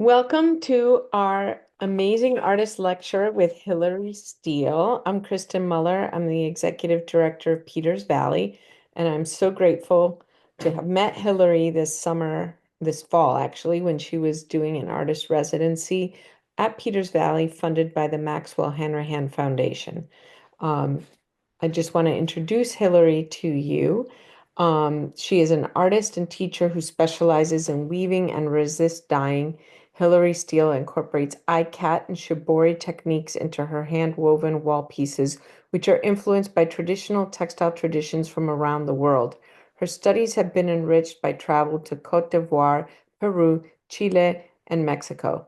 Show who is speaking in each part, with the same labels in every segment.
Speaker 1: Welcome to our amazing artist lecture with Hilary Steele. I'm Kristen Muller. I'm the executive director of Peters Valley, and I'm so grateful to have met Hilary this summer, this fall actually, when she was doing an artist residency at Peters Valley, funded by the Maxwell Hanrahan Foundation. Um, I just want to introduce Hilary to you. She is an artist and teacher who specializes in weaving and resist dyeing. Hilary Steele incorporates Ikat and shibori techniques into her hand-woven wall pieces, which are influenced by traditional textile traditions from around the world. Her studies have been enriched by travel to Côte d'Ivoire, Peru, Chile, and Mexico.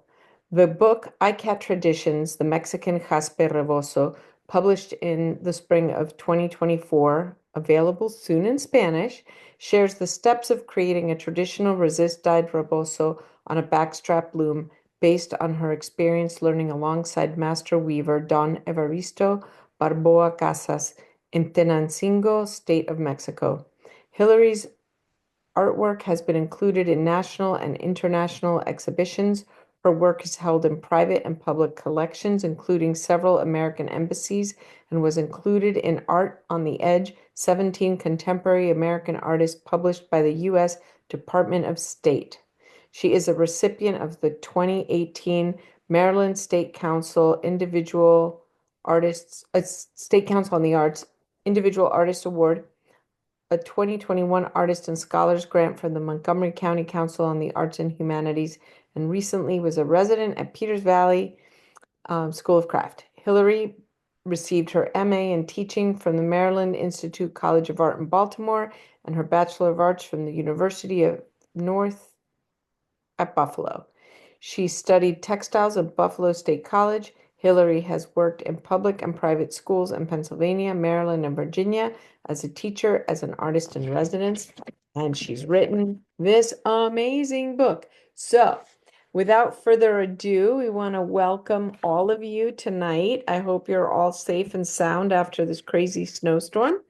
Speaker 1: The book Ikat Traditions, the Mexican Jaspe Rebozo, published in the spring of 2024, available soon in Spanish, shares the steps of creating a traditional resist-dyed rebozo on a backstrap loom based on her experience learning alongside master weaver Don Evaristo Barboa Casas in Tenancingo, State of Mexico. Hilary's artwork has been included in national and international exhibitions. Her work is held in private and public collections, including several American embassies, and was included in Art on the Edge, 17 Contemporary American Artists published by the U.S. Department of State. She is a recipient of the 2018 Maryland State Council Individual Artists, State Council on the Arts Individual Artist Award, a 2021 Artist and Scholars Grant from the Montgomery County Council on the Arts and Humanities, and recently was a resident at Peters Valley School of Craft. Hilary received her MA in teaching from the Maryland Institute College of Art in Baltimore and her Bachelor of Arts from the University of North at Buffalo. She studied textiles at Buffalo State College. Hilary has worked in public and private schools in Pennsylvania, Maryland, and Virginia as a teacher, as an artist in residence, and she's written this amazing book. So, without further ado, we want to welcome all of you tonight. I hope you're all safe and sound after this crazy snowstorm.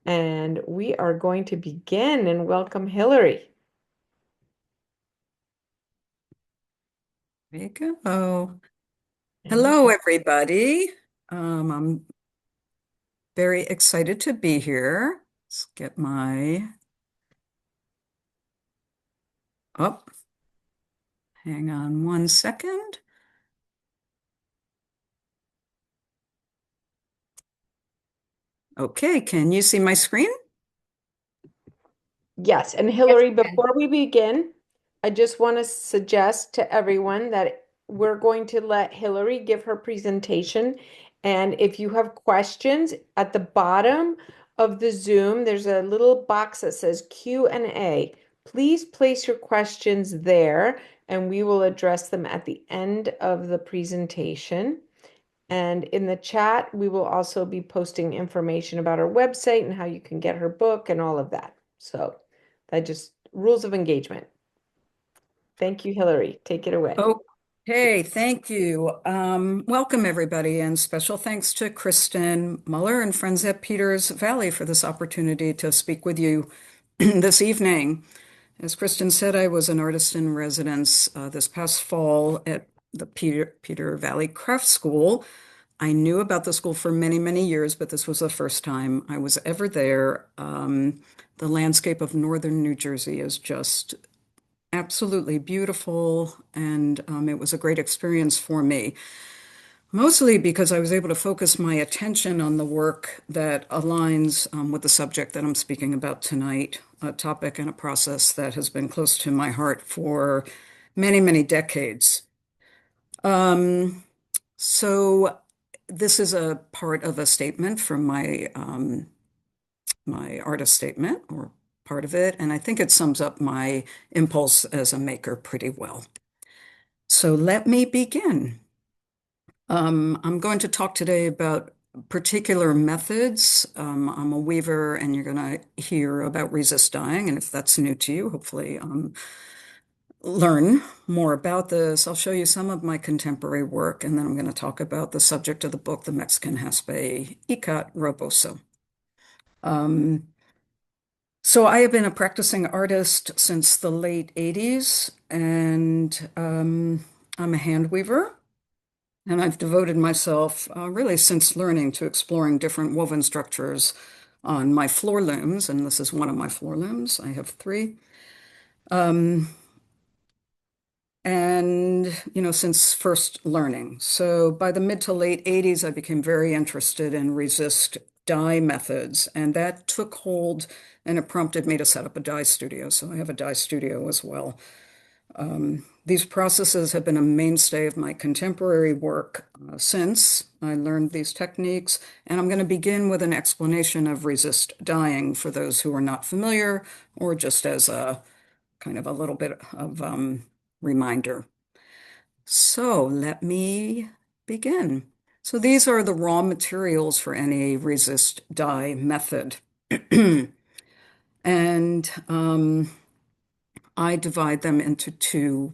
Speaker 1: And we are going to begin and welcome Hilary.
Speaker 2: There you go.
Speaker 1: Thank
Speaker 2: Hello,
Speaker 1: you.
Speaker 2: everybody. I'm very excited to be here. Let's get my up. Hang on one second. Okay, can you see my screen?
Speaker 1: Yes, and
Speaker 2: Yes,
Speaker 1: Hillary,
Speaker 2: I can.
Speaker 1: before we begin, I just want to suggest to everyone that we're going to let Hillary give her presentation. And if you have questions at the bottom of the Zoom, there's a little box that says Q&A. Please place your questions there and we will address them at the end of the presentation. And in the chat, we will also be posting information about our website and how you can get her book and all of that. So that just rules of engagement. Thank you, Hillary. Take it away.
Speaker 2: Okay, thank you. Welcome, everybody, and special thanks to Kristen Muller and friends at Peters Valley for this opportunity to speak with you this evening. As Kristen said, I was an artist in residence this past fall at the Peter Valley Craft School. I knew about the school for many, many years, but this was the first time I was ever there. The landscape of northern New Jersey is just absolutely beautiful, and it was a great experience for me, mostly because I was able to focus my attention on the work that aligns with the subject that I'm speaking about tonight, a topic and a process that has been close to my heart for many, many decades. Um, so this is a part of a statement from my artist statement, or part of it, and I think it sums up my impulse as a maker pretty well. So let me begin. I'm going to talk today about particular methods. I'm a weaver, and you're going to hear about resist dyeing, and if that's new to you, hopefully learn more about this. I'll show you some of my contemporary work, and then I'm going to talk about the subject of the book, the Mexican Jaspe, Ikat, Rebozo. Um, So I have been a practicing artist since the late 80s, and I'm a hand weaver, and I've devoted myself really since learning to exploring different woven structures on my floor looms, and this is one of my floor looms. I have three. Um, since first learning. So by the mid to late 80s, I became very interested in resist dye methods, and that took hold and it prompted me to set up a dye studio. So I have a dye studio as well. These processes have been a mainstay of my contemporary work since I learned these techniques, and I'm going to begin with an explanation of resist dyeing for those who are not familiar, or just as a kind of a little bit of reminder. So let me begin. So these are the raw materials for any resist dye method. And I divide them into two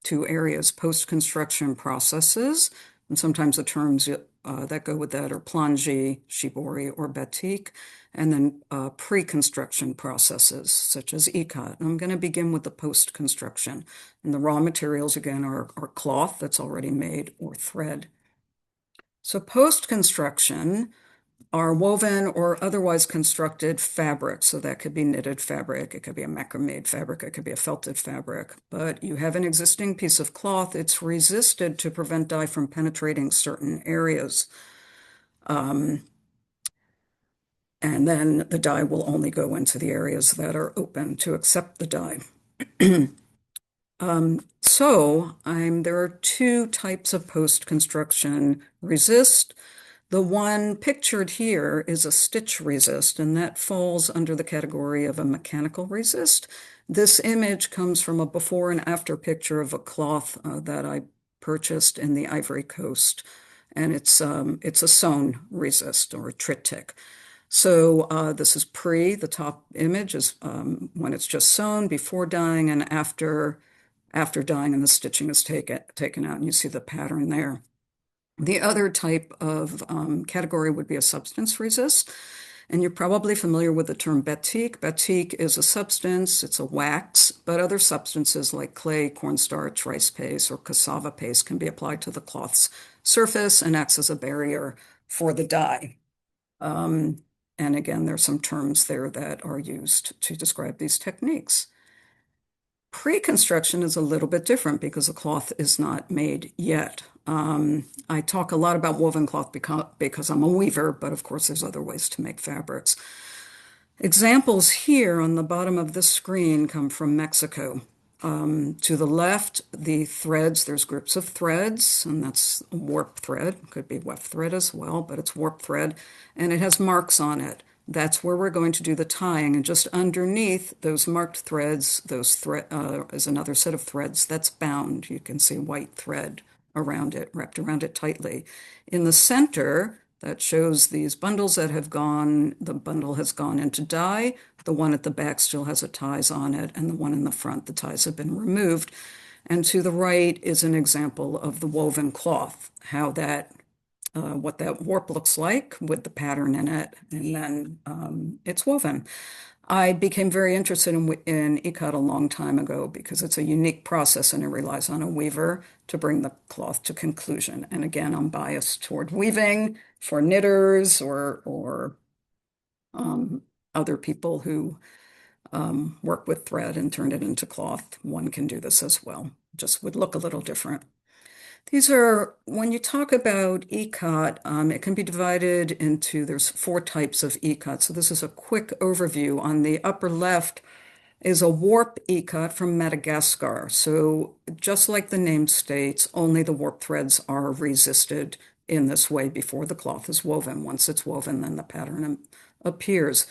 Speaker 2: areas, post-construction processes, and sometimes the terms that go with that are plongeon, shibori, or batik, and then pre-construction processes such as ikat. And I'm going to begin with the post-construction. And the raw materials, again, are cloth that's already made or thread. So post-construction are woven or otherwise constructed fabric. So that could be knitted fabric, it could be a macrame fabric, it could be a felted fabric. But you have an existing piece of cloth, it's resisted to prevent dye from penetrating certain areas. And then the dye will only go into the areas that are open to accept the dye. There are two types of post-construction resist. The one pictured here is a stitch resist, and that falls under the category of a mechanical resist. This image comes from a before and after picture of a cloth that I purchased in the Ivory Coast, and it's a sewn resist or a triptych. So this is the top image is when it's just sewn before dyeing, and after dyeing and the stitching is taken out, and you see the pattern there. The other type of category would be a substance resist. And you're probably familiar with the term batik. Batik is a substance, it's a wax, but other substances like clay, cornstarch, rice paste, or cassava paste can be applied to the cloth's surface and acts as a barrier for the dye. And again, there's some terms there that are used to describe these techniques. Pre-construction is a little bit different because the cloth is not made yet. I talk a lot about woven cloth because I'm a weaver, but of course there's other ways to make fabrics. Examples here on the bottom of the screen come from Mexico. To the left, the threads, there's groups of threads, and that's warp thread. Could be weft thread as well, but it's warp thread, and it has marks on it. That's where we're going to do the tying, and just underneath those marked threads, is another set of threads that's bound. You can see white thread around it, wrapped around it tightly. In the center, that shows these bundles that have gone, the bundle has gone into dye. The one at the back still has the ties on it, and the one in the front, the ties have been removed. And to the right is an example of the woven cloth, what that warp looks like with the pattern in it, and then it's woven. I became very interested in Ikat a long time ago because it's a unique process and it relies on a weaver to bring the cloth to conclusion. And again, I'm biased toward weaving for knitters or other people who work with thread and turn it into cloth. One can do this as well, just would look a little different. When you talk about ikat, it can be divided there's four types of ikat. So this is a quick overview. On the upper left is a warp ikat from Madagascar. So just like the name states, only the warp threads are resisted in this way before the cloth is woven. Once it's woven, then the pattern appears.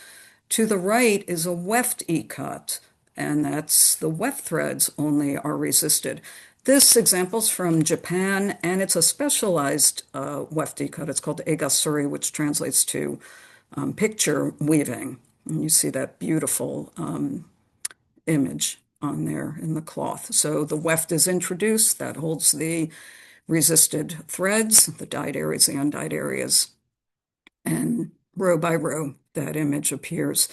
Speaker 2: To the right is a weft ikat, and that's the weft threads only are resisted. This example's from Japan, and it's a specialized weft ikat. It's called egasuri, which translates to picture weaving. And you see that beautiful image on there in the cloth. So the weft is introduced, that holds the resisted threads, the dyed areas, the undyed areas, and row by row, that image appears.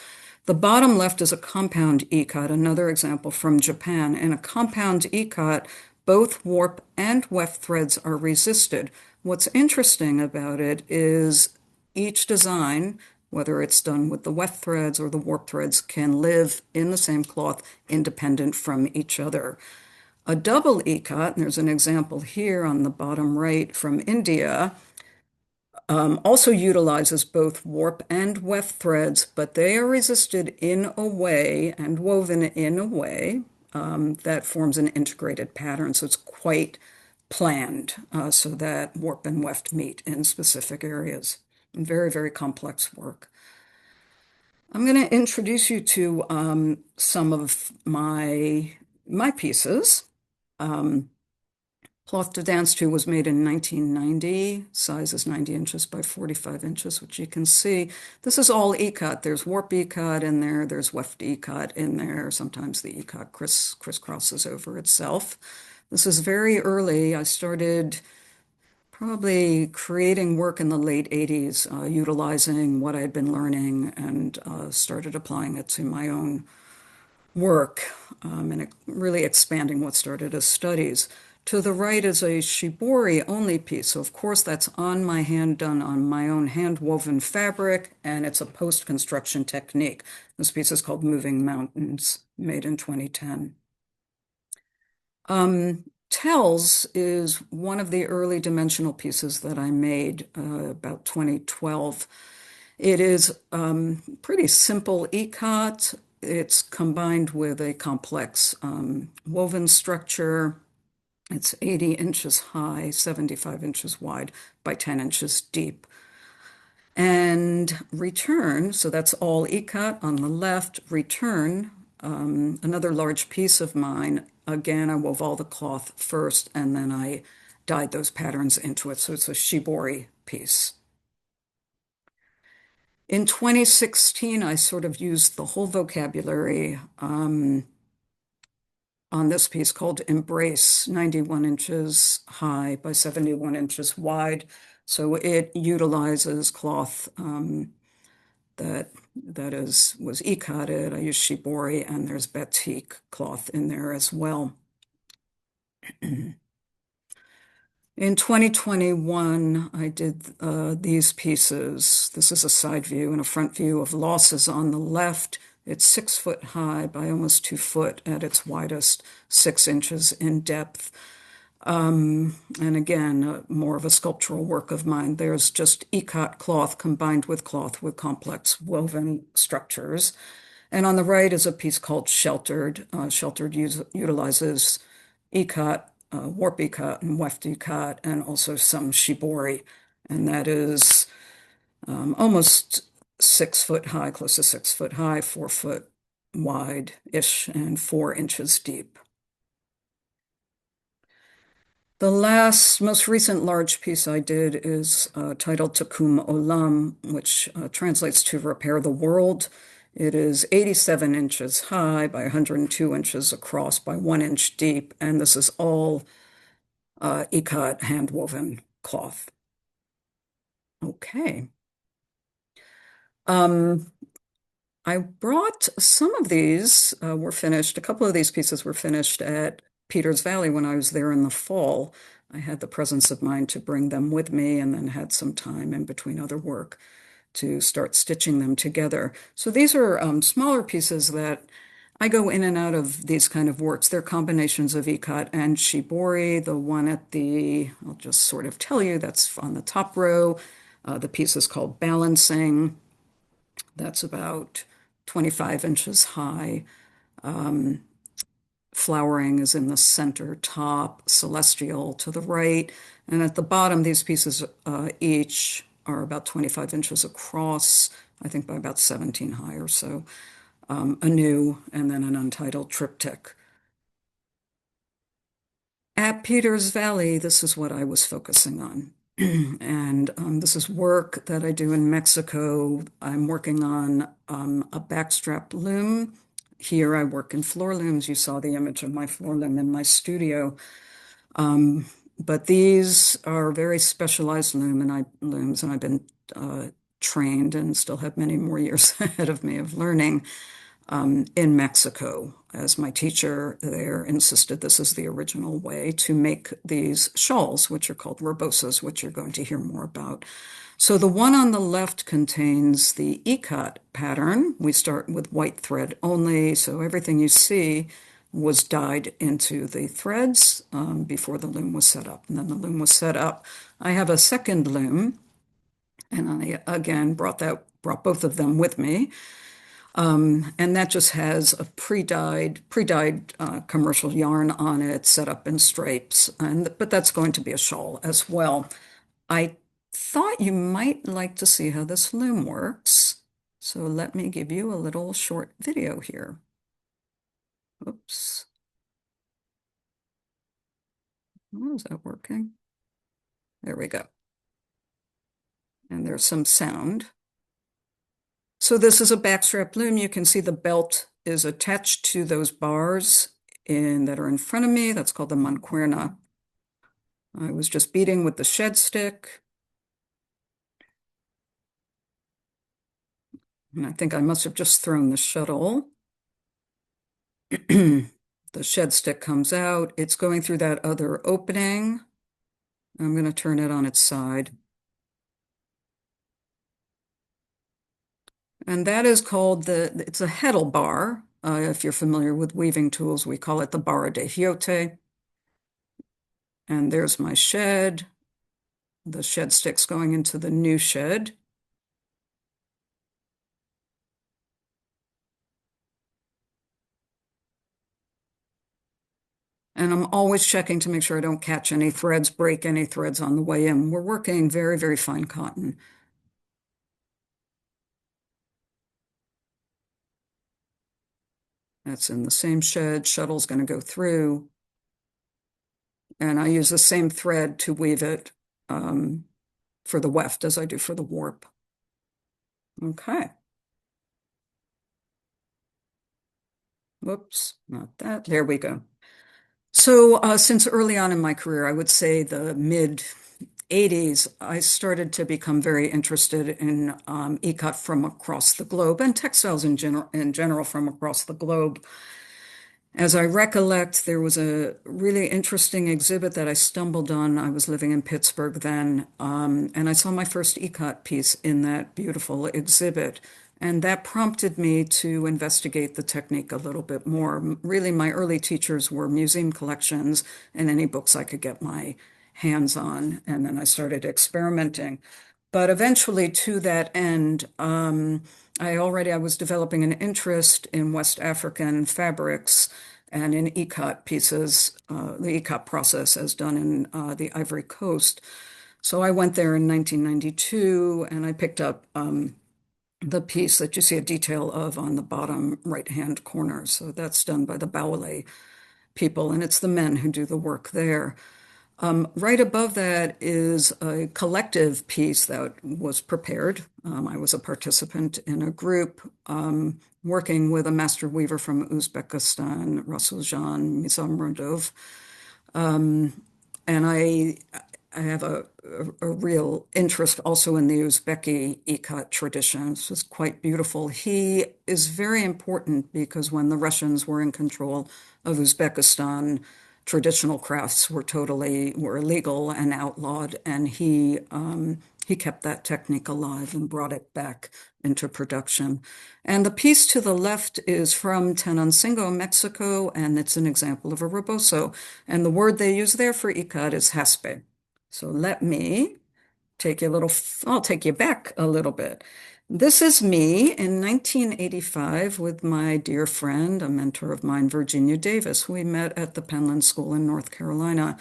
Speaker 2: The bottom left is a compound ikat, another example from Japan. In a compound ikat, both warp and weft threads are resisted. What's interesting about it is each design, whether it's done with the weft threads or the warp threads, can live in the same cloth independent from each other. A double ikat, and there's an example here on the bottom right from India, also utilizes both warp and weft threads, but they are resisted in a way and woven in a way that forms an integrated pattern. So it's quite planned so that warp and weft meet in specific areas. Very, very complex work. I'm going to introduce you to some of my pieces. Um, Cloth to Dance To was made in 1990. Size is 90 inches by 45 inches, which you can see. This is all ikat. There's warp ikat in there. There's weft ikat in there. Sometimes the ikat crisscrosses over itself. This is very early. I started probably creating work in the late 80s, utilizing what I'd been learning and started applying it to my own work and really expanding what started as studies. To the right is a shibori only piece. So, of course, that's on my hand, done on my own hand woven fabric, and it's a post construction technique. This piece is called Moving Mountains, made in 2010. Tells is one of the early dimensional pieces that I made about 2012. It is pretty simple ikat. It's combined with a complex woven structure. It's 80 inches high, 75 inches wide by 10 inches deep. And return, so that's all ikat on the left. Return, another large piece of mine. Again, I wove all the cloth first and then I dyed those patterns into it. So it's a shibori piece. In 2016, I sort of used the whole vocabulary on this piece called Embrace, 91 inches high by 71 inches wide. So it utilizes cloth that was ikatted. I use shibori, and there's batik cloth in there as well. In 2021, I did these pieces. This is a side view and a front view of Losses on the left. It's 6 foot high by almost 2 foot at its widest, 6 inches in depth. And again, more of a sculptural work of mine. There's just ikat cloth combined with cloth with complex woven structures. And on the right is a piece called Sheltered. Sheltered utilizes ikat, warp ikat and weft ikat, and also some shibori. And that is almost 6 foot high, close to 6 foot high, 4 foot wide-ish, and 4 inches deep. The last, most recent large piece I did is titled Takum Olam, which translates to Repair the World. It is 87 inches high by 102 inches across by 1 inch deep, and this is all ikat hand-woven cloth. Okay. I brought some of these were finished. A couple of these pieces were finished at Peters Valley when I was there in the fall. I had the presence of mind to bring them with me and then had some time in between other work to start stitching them together. So these are smaller pieces that I go in and out of these kind of works. They're combinations of ikat and shibori. The one at I'll just sort of tell you, that's on the top row. The piece is called Balancing. That's about 25 inches high. Flowering is in the center top, Celestial to the right. And at the bottom, these pieces each are about 25 inches across, I think by about 17 high or so. A new and then an untitled triptych. At Peters Valley, this is what I was focusing on. And this is work that I do in Mexico. I'm working on a backstrap loom. Here I work in floor looms. You saw the image of my floor loom in my studio. But these are very specialized looms, and I've been trained and still have many more years ahead of me of learning in Mexico. As my teacher there insisted, this is the original way to make these shawls, which are called rebozos, which you're going to hear more about. So the one on the left contains the Ikat pattern. We start with white thread only, so everything you see was dyed into the threads before the loom was set up. And then the loom was set up. I have a second loom, and I again brought both of them with me. And that just has a pre-dyed commercial yarn on it, set up in stripes, but that's going to be a shawl as well. I thought you might like to see how this loom works, so let me give you a little short video here. Oops, oh, is that working? There we go. And there's some sound. So this is a backstrap loom. You can see the belt is attached to those bars that are in front of me. That's called the mancuerna. I was just beating with the shed stick. And I think I must have just thrown the shuttle. The shed stick comes out. It's going through that other opening. I'm going to turn it on its side. And that is called it's a heddle bar. If you're familiar with weaving tools, we call it the barra de giote. And there's my shed. The shed stick's going into the new shed. And I'm always checking to make sure I don't catch any threads, break any threads on the way in. We're working very, very fine cotton. That's in the same shed. Shuttle's going to go through. And I use the same thread to weave it for the weft as I do for the warp. Okay. Whoops, not that. There we go. So since early on in my career, I would say the mid 80s, I started to become very interested in ikat from across the globe and textiles in general from across the globe. As I recollect, there was a really interesting exhibit that I stumbled on. I was living in Pittsburgh then, and I saw my first ikat piece in that beautiful exhibit. And that prompted me to investigate the technique a little bit more. Really, my early teachers were museum collections and any books I could get my hands on. And then I started experimenting. But eventually, to that end, I was developing an interest in West African fabrics and in ikat pieces, the ikat process as done in the Ivory Coast. So I went there in 1992 and I picked up the piece that you see a detail of on the bottom right-hand corner. So that's done by the Bawale people, and it's the men who do the work there. Right above that is a collective piece that was prepared. I was a participant in a group working with a master weaver from Uzbekistan, Rasuljan Mizamrodov. And I have a real interest also in the Uzbeki ikat tradition. This was quite beautiful. He is very important because when the Russians were in control of Uzbekistan, traditional crafts were illegal and outlawed, and he kept that technique alive and brought it back into production. And the piece to the left is from Tenancingo, Mexico, and it's an example of a rebozo. And the word they use there for ikat is jaspe. So let me I'll take you back a little bit. This is me in 1985 with my dear friend, a mentor of mine, Virginia Davis. We met at the Penland School in North Carolina.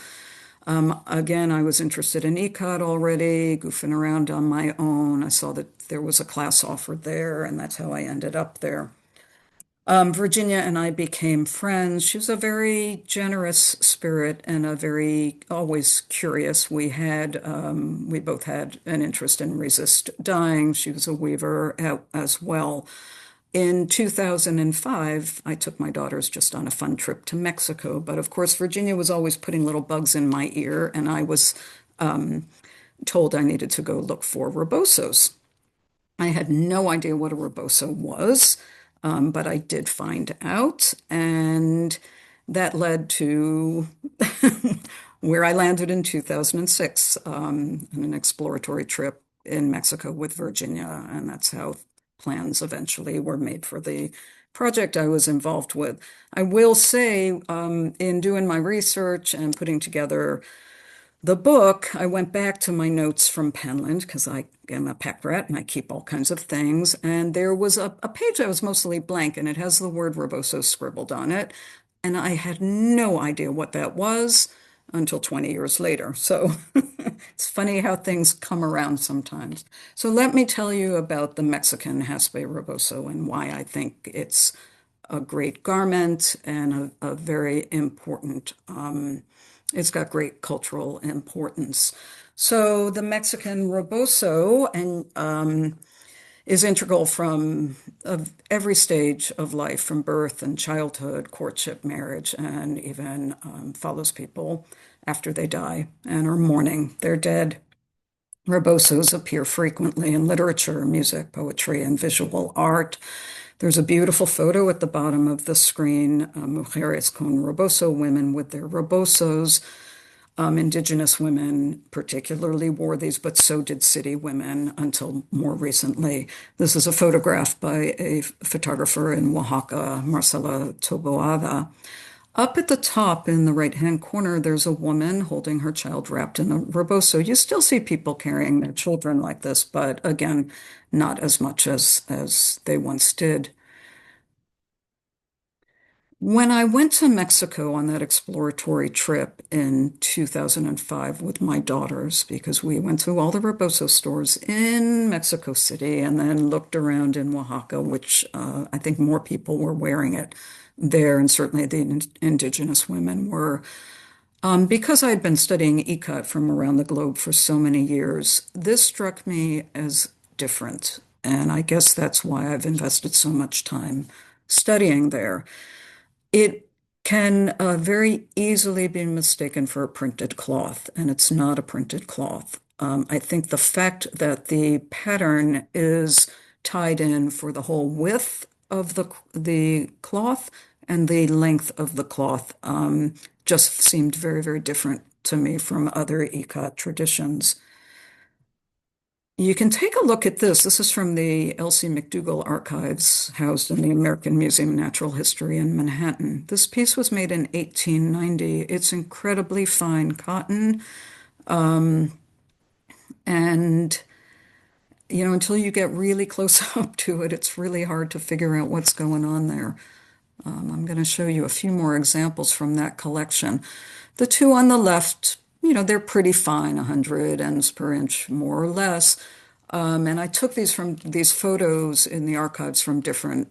Speaker 2: Again, I was interested in ikat already, goofing around on my own. I saw that there was a class offered there, and that's how I ended up there. Virginia and I became friends. She was a very generous spirit and a very always curious. We both had an interest in resist dyeing. She was a weaver as well. In 2005, I took my daughters just on a fun trip to Mexico. But of course, Virginia was always putting little bugs in my ear, and I was told I needed to go look for rebozos. I had no idea what a Rebozo was, but I did find out, and that led to where I landed in 2006 on an exploratory trip in Mexico with Virginia, and that's how plans eventually were made for the project I was involved with. I will say, in doing my research and putting together the book, I went back to my notes from Penland because I am a pack rat and I keep all kinds of things. And there was a page that was mostly blank and it has the word Rebozo scribbled on it. And I had no idea what that was until 20 years later. So it's funny how things come around sometimes. So let me tell you about the Mexican Jaspe Rebozo and why I think it's a great garment and a very important it's got great cultural importance. So the Mexican rebozo and is integral from every stage of life, from birth and childhood, courtship, marriage, and even follows people after they die and are mourning their dead. Rebozos appear frequently in literature, music, poetry, and visual art. There's a beautiful photo at the bottom of the screen, Mujeres con Rebozo, women with their rebozos. Indigenous women particularly wore these, but so did city women until more recently. This is a photograph by a photographer in Oaxaca, Marcela Toboada. Up at the top in the right-hand corner, there's a woman holding her child wrapped in a rebozo. You still see people carrying their children like this, but again, not as much as they once did. When I went to Mexico on that exploratory trip in 2005 with my daughters, because we went to all the Rebozo stores in Mexico City and then looked around in Oaxaca, which I think more people were wearing it there, and certainly the indigenous women were. Because I'd been studying Ikat from around the globe for so many years, this struck me as different. And I guess that's why I've invested so much time studying there. It can very easily be mistaken for a printed cloth, and it's not a printed cloth. I think the fact that the pattern is tied in for the whole width of the cloth and the length of the cloth just seemed very, very different to me from other ikat traditions. You can take a look at this. This is from the Elsie McDougall archives housed in the American Museum of Natural History in Manhattan. This piece was made in 1890. It's incredibly fine cotton. And, until you get really close up to it, it's really hard to figure out what's going on there. I'm going to show you a few more examples from that collection. The two on the left, they're pretty fine, 100 ends per inch, more or less. And I took these from these photos in the archives from different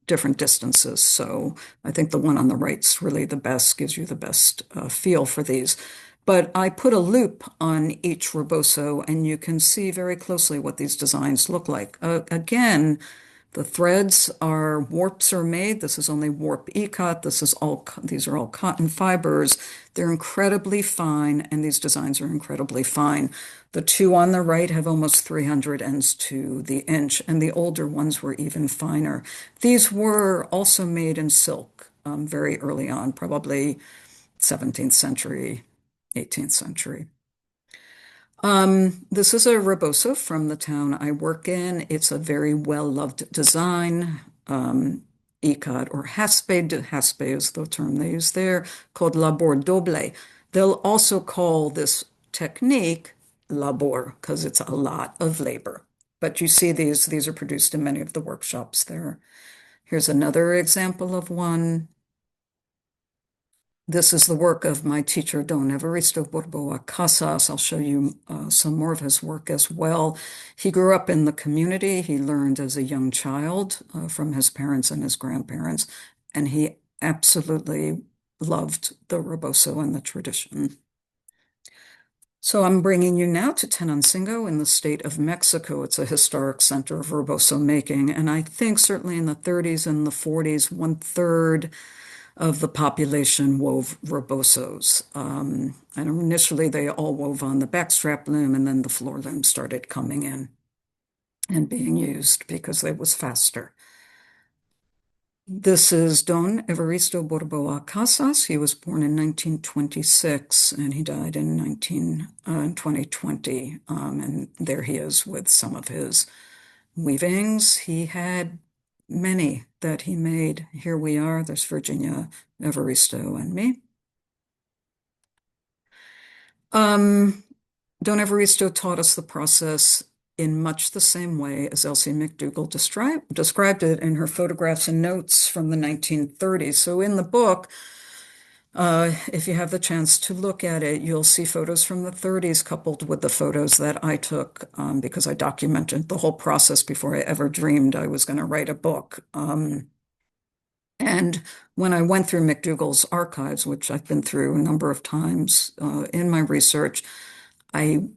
Speaker 2: distances. So I think the one on the right's really the best, gives you the best feel for these. But I put a loop on each rebozo, and you can see very closely what these designs look like. Again, the threads are warps are made. This is only warp ikat. These are all cotton fibers. They're incredibly fine, and these designs are incredibly fine. The two on the right have almost 300 ends to the inch, and the older ones were even finer. These were also made in silk very early on, probably 17th century, 18th century. This is a rebozo from the town I work in. It's a very well-loved design. Ikat or haspe is the term they use there, called labor doble. They'll also call this technique labor because it's a lot of labor. But you see these are produced in many of the workshops there. Here's another example of one. This is the work of my teacher, Don Evaristo Borboa Casas. I'll show you some more of his work as well. He grew up in the community. He learned as a young child from his parents and his grandparents, and he absolutely loved the rebozo and the tradition. So I'm bringing you now to Tenancingo in the state of Mexico. It's a historic center of rebozo making, and I think certainly in the 30s and the 40s, 1/3 of the population wove rebozos. And initially they all wove on the backstrap loom, and then the floor loom started coming in. and being used because it was faster. This is Don Evaristo Borboa Casas. He was born in 1926 and he died in 2020. And there he is with some of his weavings. He had many that he made. Here we are. There's Virginia Evaristo and me. Um, Don Evaristo taught us the process in much the same way as Elsie McDougall described it in her photographs and notes from the 1930s. So in the book, if you have the chance to look at it, you'll see photos from the 30s coupled with the photos that I took because I documented the whole process before I ever dreamed I was going to write a book. And when I went through McDougall's archives, which I've been through a number of times in my research, I,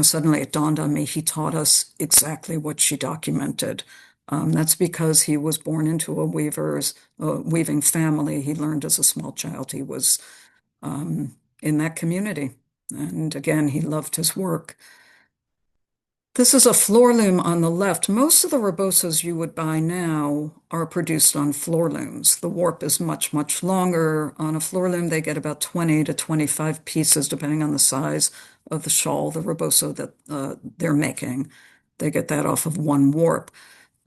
Speaker 2: suddenly it dawned on me he taught us exactly what she documented. That's because he was born into a weaving family. He learned as a small child. He was in that community. And again, he loved his work. This is a floor loom on the left. Most of the rebozos you would buy now are produced on floor looms. The warp is much, much longer. On a floor loom, they get about 20 to 25 pieces, depending on the size of the shawl, the rebozo that they're making. They get that off of one warp.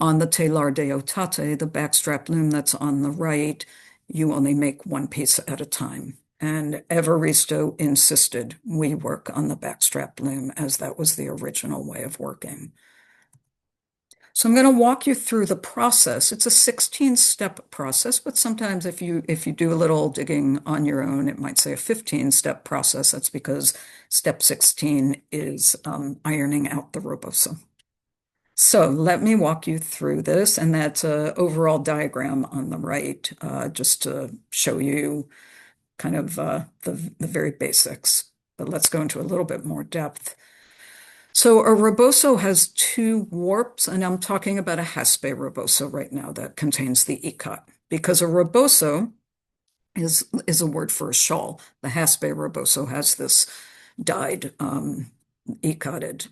Speaker 2: On the telar de otate, the backstrap loom that's on the right, you only make one piece at a time. And Evaristo insisted we work on the backstrap loom as that was the original way of working. So I'm going to walk you through the process. It's a 16-step process, but sometimes if you do a little digging on your own, it might say a 15-step process. That's because step 16 is ironing out the rebozo. So let me walk you through this, and that's an overall diagram on the right, just to show you kind of the very basics. But let's go into a little bit more depth. So a rebozo has two warps, and I'm talking about a Jaspe rebozo right now that contains the Ikat, because a rebozo is a word for a shawl. The Jaspe rebozo has this dyed, Ikatted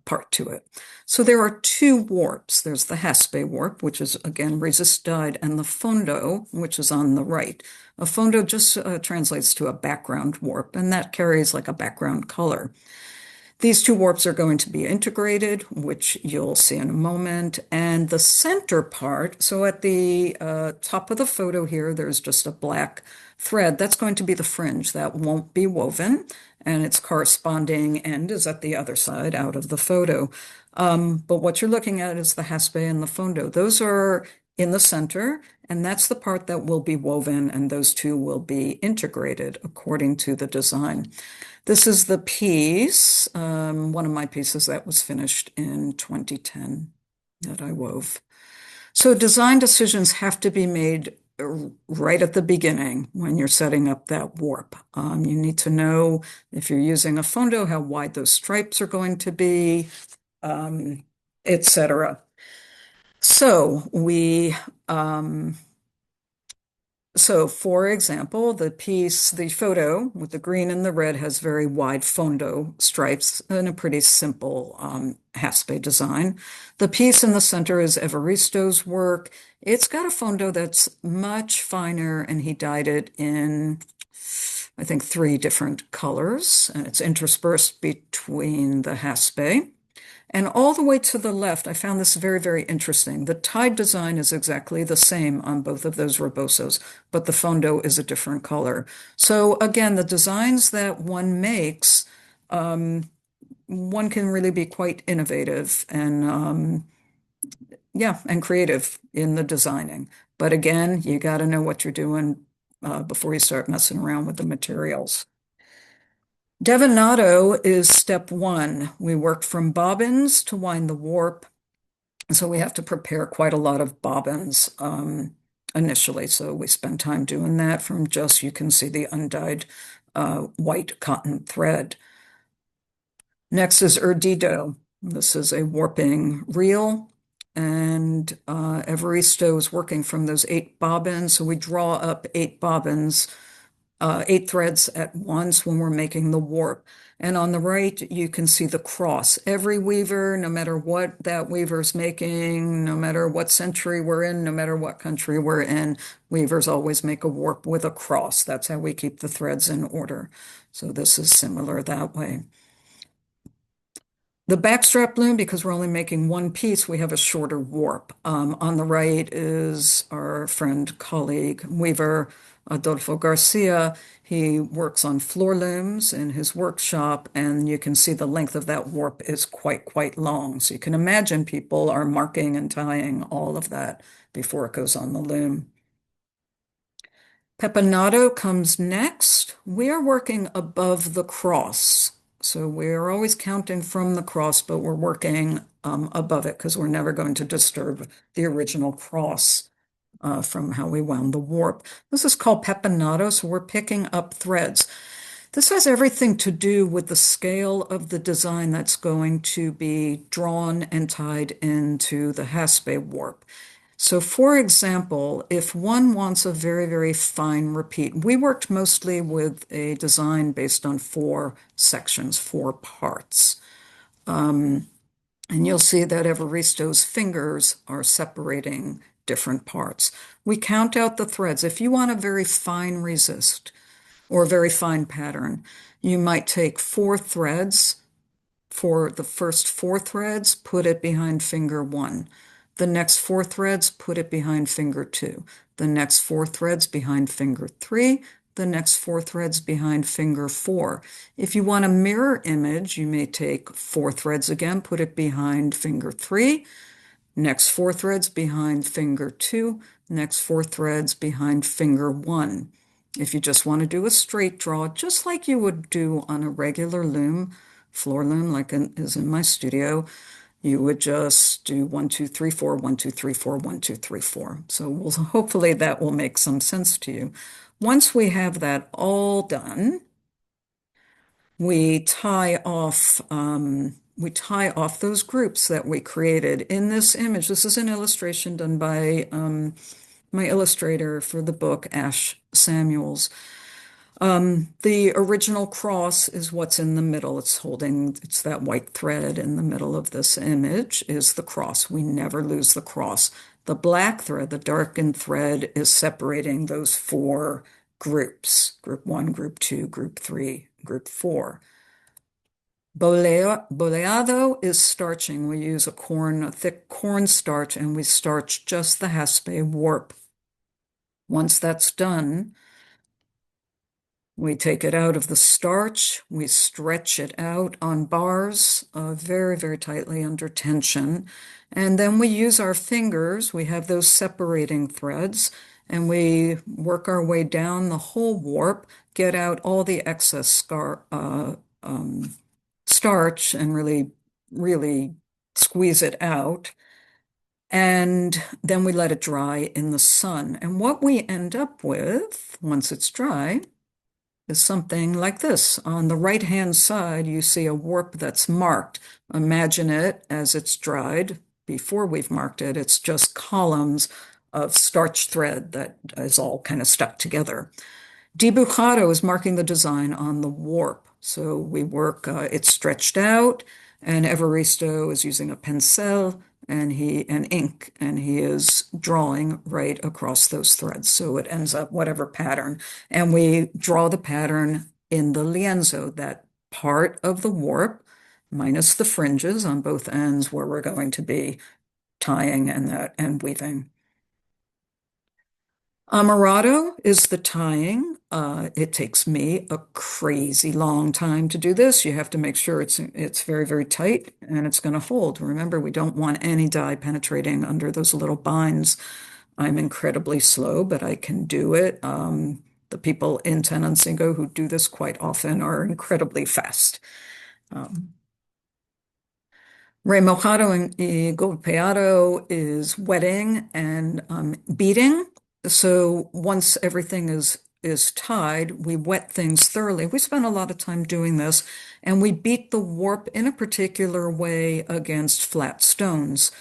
Speaker 2: part to it. So there are two warps. There's the Jaspe warp, which is again resist dyed, and the fondo, which is on the right. A fondo just translates to a background warp, and that carries like a background color. These two warps are going to be integrated, which you'll see in a moment. And the center part, so at the top of the photo here, there's just a black thread. That's going to be the fringe. That won't be woven, and its corresponding end is at the other side out of the photo. But what you're looking at is the Jaspe and the fondo. Those are in the center, and that's the part that will be woven, and those two will be integrated according to the design. This is the piece, one of my pieces that was finished in 2010 that I wove. So design decisions have to be made right at the beginning when you're setting up that warp. You need to know if you're using a fondo, how wide those stripes are going to be, etc. So so for example, the photo with the green and the red has very wide fondo stripes and a pretty simple Jaspe design. The piece in the center is Evaristo's work. It's got a fondo that's much finer, and he dyed it in, I think, 3 different colors, and it's interspersed between the Jaspe. And all the way to the left, I found this very, very interesting. The tied design is exactly the same on both of those rebozos, but the fondo is a different color. So again, the designs that one makes, one can really be quite innovative and and creative in the designing. But again, you got to know what you're doing before you start messing around with the materials. Devinato is step 1. We work from bobbins to wind the warp. So we have to prepare quite a lot of bobbins initially. So we spend time doing that from just, you can see the undyed white cotton thread. Next is Erdido. This is a warping reel. And Evaristo is working from those 8 bobbins. So we draw up 8 bobbins 8 threads at once when we're making the warp. And on the right, you can see the cross. Every weaver, no matter what that weaver's making, no matter what century we're in, no matter what country we're in, weavers always make a warp with a cross. That's how we keep the threads in order. So this is similar that way. The backstrap loom, because we're only making one piece, we have a shorter warp. On the right is our friend, colleague, weaver Adolfo Garcia. He works on floor looms in his workshop, and you can see the length of that warp is quite long. So you can imagine people are marking and tying all of that before it goes on the loom. Pepanado comes next. We are working above the cross. So we're always counting from the cross, but we're working above it because we're never going to disturb the original cross from how we wound the warp. This is called pepanado, so we're picking up threads. This has everything to do with the scale of the design that's going to be drawn and tied into the Jaspe warp. So, for example, if one wants a very fine repeat, we worked mostly with a design based on four sections, four parts. And you'll see that Evaristo's fingers are separating different parts. We count out the threads. If you want a very fine resist or a very fine pattern, you might take four threads. For the first four threads, put it behind finger one. The next four threads, put it behind finger two. The next four threads behind finger three. The next four threads behind finger four. If you want a mirror image, you may take four threads again, put it behind finger three. Next four threads behind finger two. Next four threads behind finger one. If you just want to do a straight draw, just like you would do on a regular loom, floor loom, like is in my studio, you would just do 1, 2, 3, 4, 1, 2, 3, 4, 1, 2, 3, 4. So hopefully that will make some sense to you. Once we have that all done, we tie off those groups that we created in this image. This is an illustration done by my illustrator for the book, Ash Samuels. The original cross is what's in the middle. It's that white thread in the middle of this image is the cross. We never lose the cross. The black thread, the darkened thread, is separating those four groups, group one, group two, group three, group four. Boleado is starching. We use a thick corn starch, and we starch just the Jaspe warp. Once that's done, we take it out of the starch, we stretch it out on bars very tightly under tension, and then we use our fingers. We have those separating threads, and we work our way down the whole warp, get out all the excess starch and really squeeze it out. And then we let it dry in the sun. And what we end up with, once it's dry, is something like this. On the right-hand side, you see a warp that's marked. Imagine it as it's dried. Before we've marked it, it's just columns of starch thread that is all kind of stuck together. Dibujado is marking the design on the warp. So we work, it's stretched out, and Evaristo is using a pencil and ink, and he is drawing right across those threads. So it ends up whatever pattern. And we draw the pattern in the lienzo, that part of the warp, minus the fringes on both ends where we're going to be tying and weaving. Amarrado is the tying. It takes me a crazy long time to do this. You have to make sure it's very tight and it's going to hold. Remember, we don't want any dye penetrating under those little binds. I'm incredibly slow, but I can do it. The people in Tenancingo who do this quite often are incredibly fast. Remojado y golpeado is wetting and beating. So once everything is tied, we wet things thoroughly. We spend a lot of time doing this, and we beat the warp in a particular way against flat stones.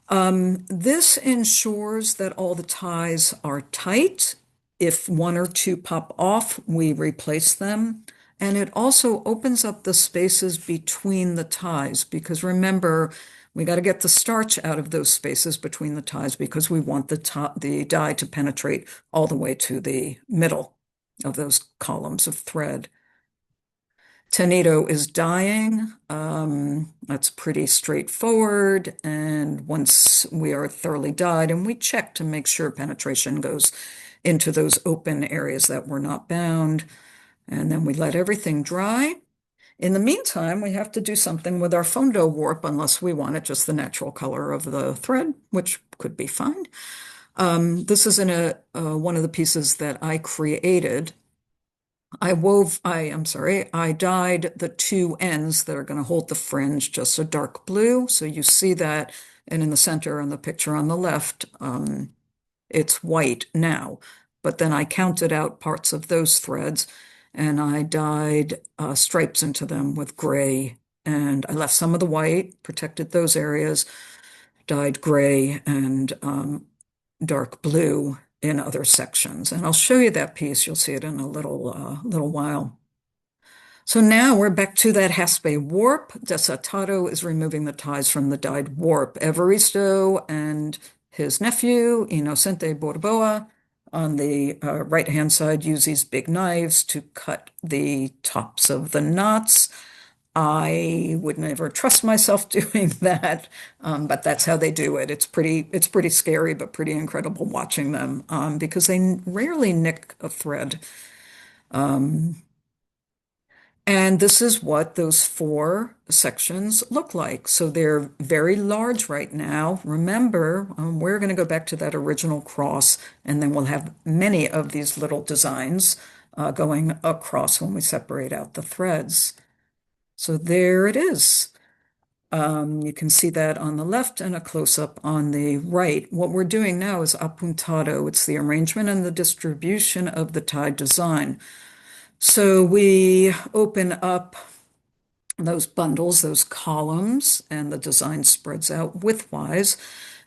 Speaker 2: This ensures that all the ties are tight. If one or two pop off, we replace them. And it also opens up the spaces between the ties because remember, we got to get the starch out of those spaces between the ties because we want the dye to penetrate all the way to the middle of those columns of thread. Tenedo is dyeing. That's pretty straightforward. And once we are thoroughly dyed, and we check to make sure penetration goes into those open areas that were not bound, and then we let everything dry. In the meantime, we have to do something with our Fondo warp unless we want it just the natural color of the thread, which could be fine. This is in one of the pieces that I created. I dyed the two ends that are going to hold the fringe just a dark blue. So you see that, and in the center on the picture on the left, it's white now. But then I counted out parts of those threads and I dyed stripes into them with gray. And I left some of the white, protected those areas, dyed gray and dark blue in other sections. And I'll show you that piece. You'll see it in a little while. So now we're back to that Jaspe warp. Desatado is removing the ties from the dyed warp. Evaristo and his nephew, Inocente Borboa, on the right-hand side, use these big knives to cut the tops of the knots. I would never trust myself doing that, but that's how they do it. It's pretty scary, but pretty incredible watching them because they rarely nick a thread. And this is what those four sections look like. So they're very large right now. Remember, we're going to go back to that original cross, and then we'll have many of these little designs going across when we separate out the threads. So there it is. You can see that on the left and a close-up on the right. What we're doing now is apuntado. It's the arrangement and the distribution of the tie design. So we open up those bundles, those columns, and the design spreads out widthwise.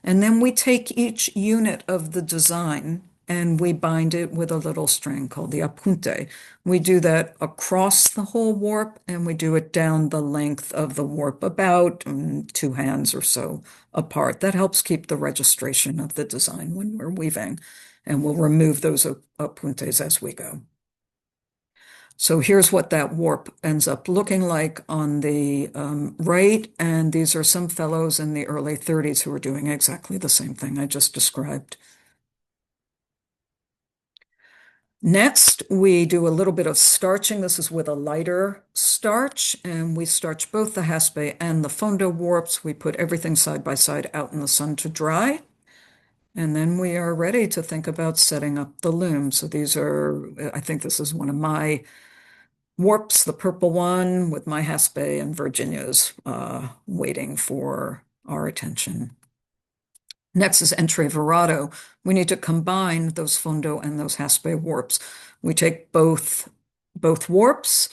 Speaker 2: And then we take each unit of the design and we bind it with a little string called the apunte. We do that across the whole warp and we do it down the length of the warp, about 2 hands or so apart. That helps keep the registration of the design when we're weaving. And we'll remove those apuntes as we go. So here's what that warp ends up looking like on the right. And these are some fellows in the early 30s who are doing exactly the same thing I just described. Next, we do a little bit of starching. This is with a lighter starch, and we starch both the Jaspe and the Fondo warps. We put everything side by side out in the sun to dry. And then we are ready to think about setting up the loom. So I think this is one of my warps, the purple one with my Jaspe, and Virginia's waiting for our attention. Next is entreverado. We need to combine those Fondo and those Jaspe warps. We take both warps,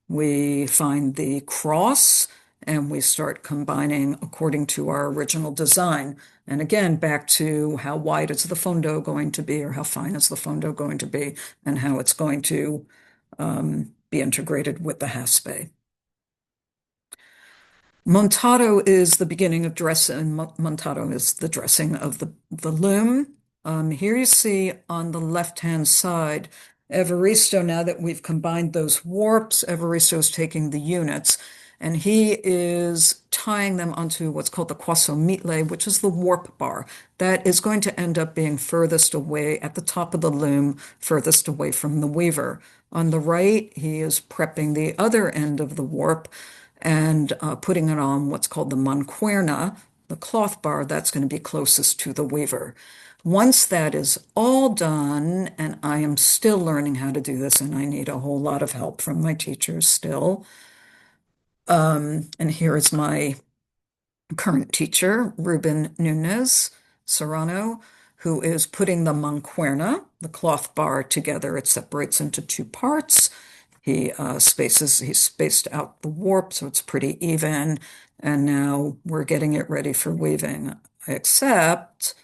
Speaker 2: we find the cross, and we start combining according to our original design. And again, back to how wide is the Fondo going to be, or how fine is the Fondo going to be, and how it's going to be integrated with the Jaspe. Montado is the beginning of dress, and montado is the dressing of the loom. Here you see on the left-hand side, Evaristo, now that we've combined those warps, Evaristo is taking the units, and he is tying them onto what's called the quassomitle, which is the warp bar. That is going to end up being furthest away at the top of the loom, furthest away from the weaver. On the right, he is prepping the other end of the warp and putting it on what's called the mancuerna, the cloth bar, that's going to be closest to the weaver. Once that is all done, and I am still learning how to do this, and I need a whole lot of help from my teachers still. And here is my current teacher, Ruben Nunez Serrano, who is putting the mancuerna, the cloth bar, together. It separates into two parts. He spaced out the warp, so it's pretty even. And now we're getting it ready for weaving, except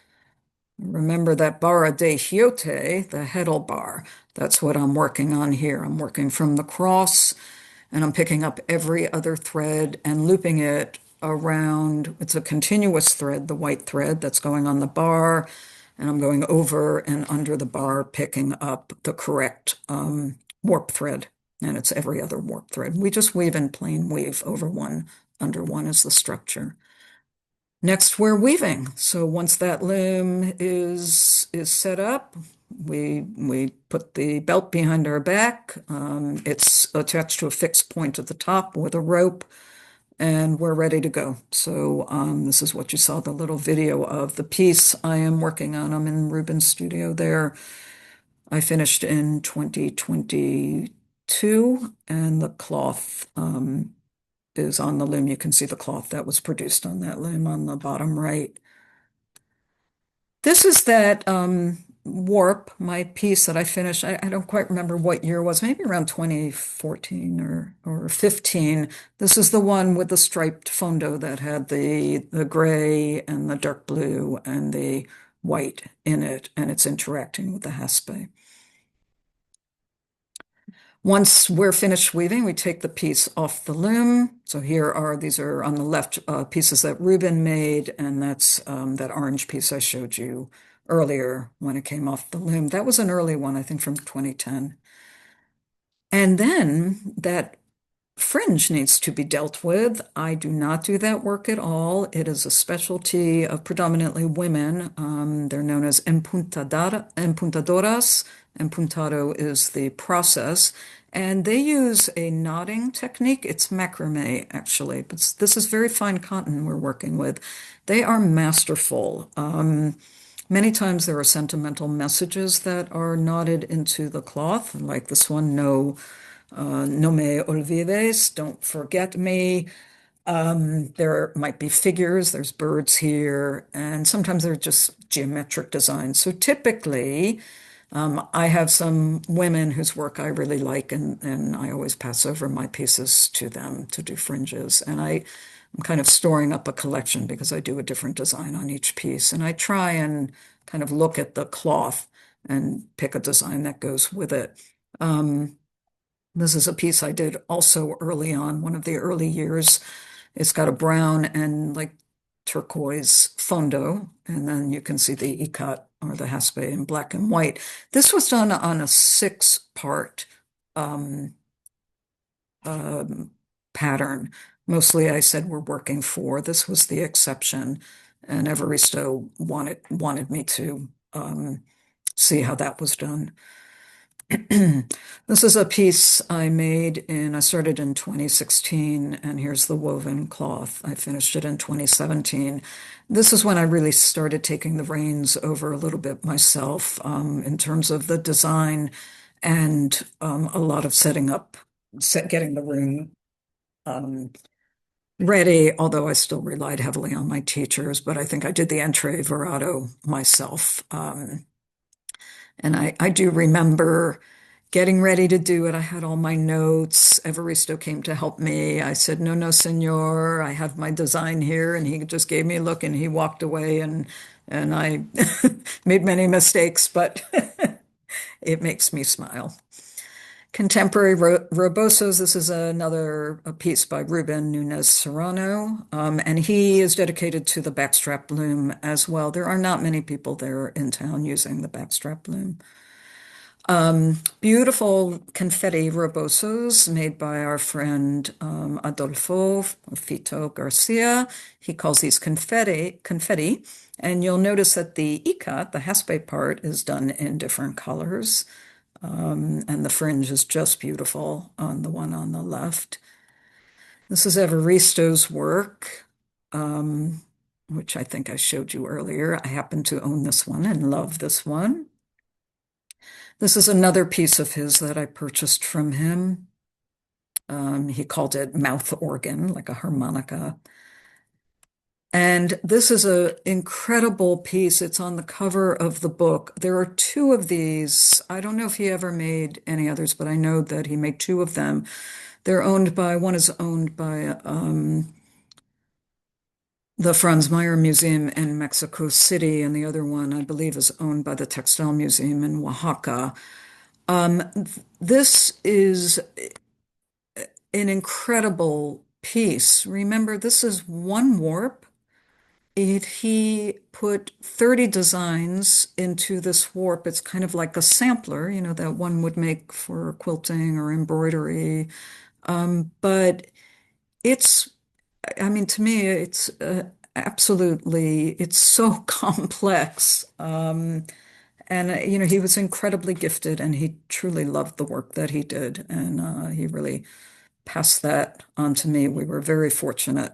Speaker 2: Remember that barra de Giote, the heddle bar. That's what I'm working on here. I'm working from the cross and I'm picking up every other thread and looping it around. It's a continuous thread, the white thread that's going on the bar, and I'm going over and under the bar, picking up the correct warp thread. And it's every other warp thread. We just weave in plain weave over one, under one is the structure. Next, we're weaving. So once that loom is set up, we put the belt behind our back. It's attached to a fixed point at the top with a rope, and we're ready to go. So this is what you saw the little video of the piece I am working on. I'm in Ruben's studio there. I finished in 2022, and the cloth is on the loom. You can see the cloth that was produced on that loom on the bottom right. This is that warp, my piece that I finished. I don't quite remember what year it was, maybe around 2014 or 15. This is the one with the striped fondo that had the gray and the dark blue and the white in it, and it's interacting with the haspe. Once we're finished weaving, we take the piece off the loom. So these are on the left pieces that Ruben made, and that's that orange piece I showed you earlier when it came off the loom. That was an early one, I think from 2010. And then that fringe needs to be dealt with. I do not do that work at all. It is a specialty of predominantly women. They're known as empuntadoras. Empuntado is the process. And they use a knotting technique. It's macrame, actually, but this is very fine cotton we're working with. They are masterful. Many times there are sentimental messages that are knotted into the cloth, like this one, no me olvides, don't forget me. There might be figures, there's birds here, and sometimes they're just geometric designs. So typically, I have some women whose work I really like, and I always pass over my pieces to them to do fringes. And I'm kind of storing up a collection because I do a different design on each piece. And I try and kind of look at the cloth and pick a design that goes with it. Um, this is a piece I did also early on, one of the early years. It's got a brown and like turquoise fondo, and then you can see the Ikat or the Jaspe in black and white. This was done on a six-part um, um, pattern. Mostly I said we're working for. This was the exception, and Evaristo wanted me to see how that was done. This is a piece I started in 2016, and here's the woven cloth. I finished it in 2017. This is when I really started taking the reins over a little bit myself, in terms of the design and a lot of getting the room ready, although I still relied heavily on my teachers, but I think I did the entree virato myself. And I do remember getting ready to do it. I had all my notes. Evaristo came to help me. I said, no, no, senor, I have my design here. And he just gave me a look and he walked away and I made many mistakes, but it makes me smile. Contemporary Rebozos. This is a piece by Ruben Nunez Serrano, and he is dedicated to the backstrap loom as well. There are not many people there in town using the backstrap loom. Beautiful confetti rebosos made by our friend Adolfo Fito Garcia. He calls these confetti, and you'll notice that the ikat, the haspe part, is done in different colors. And the fringe is just beautiful on the one on the left. This is Evaristo's work, which I think I showed you earlier. I happen to own this one and love this one. This is another piece of his that I purchased from him. He called it mouth organ, like a harmonica. And this is an incredible piece. It's on the cover of the book. There are two of these. I don't know if he ever made any others, but I know that he made two of them. One is owned by the Franz Mayer Museum in Mexico City, and the other one, I believe, is owned by the Textile Museum in Oaxaca. This is an incredible piece. Remember, this is one warp. He put 30 designs into this warp. It's kind of like a sampler, that one would make for quilting or embroidery. But it's, I mean, to me, it's absolutely, it's so complex. And, he was incredibly gifted and he truly loved the work that he did. And he really passed that on to me. We were very fortunate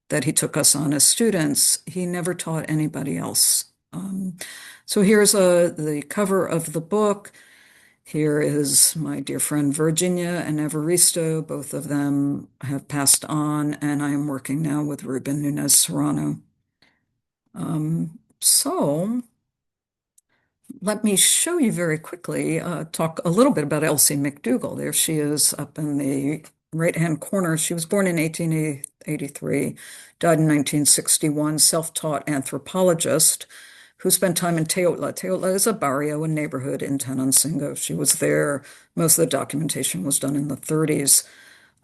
Speaker 2: that he took us on as students. He never taught anybody else. So here's the cover of the book. Here is my dear friend Virginia and Evaristo. Both of them have passed on, and I am working now with Ruben Nunez Serrano. So let me show you very quickly, talk a little bit about Elsie McDougall. There she is up in the right-hand corner. She was born in 1883, died in 1961, self-taught anthropologist who spent time in Teotla. Teotla is a barrio, a neighborhood in Tenancingo. She was there. Most of the documentation was done in the 30s.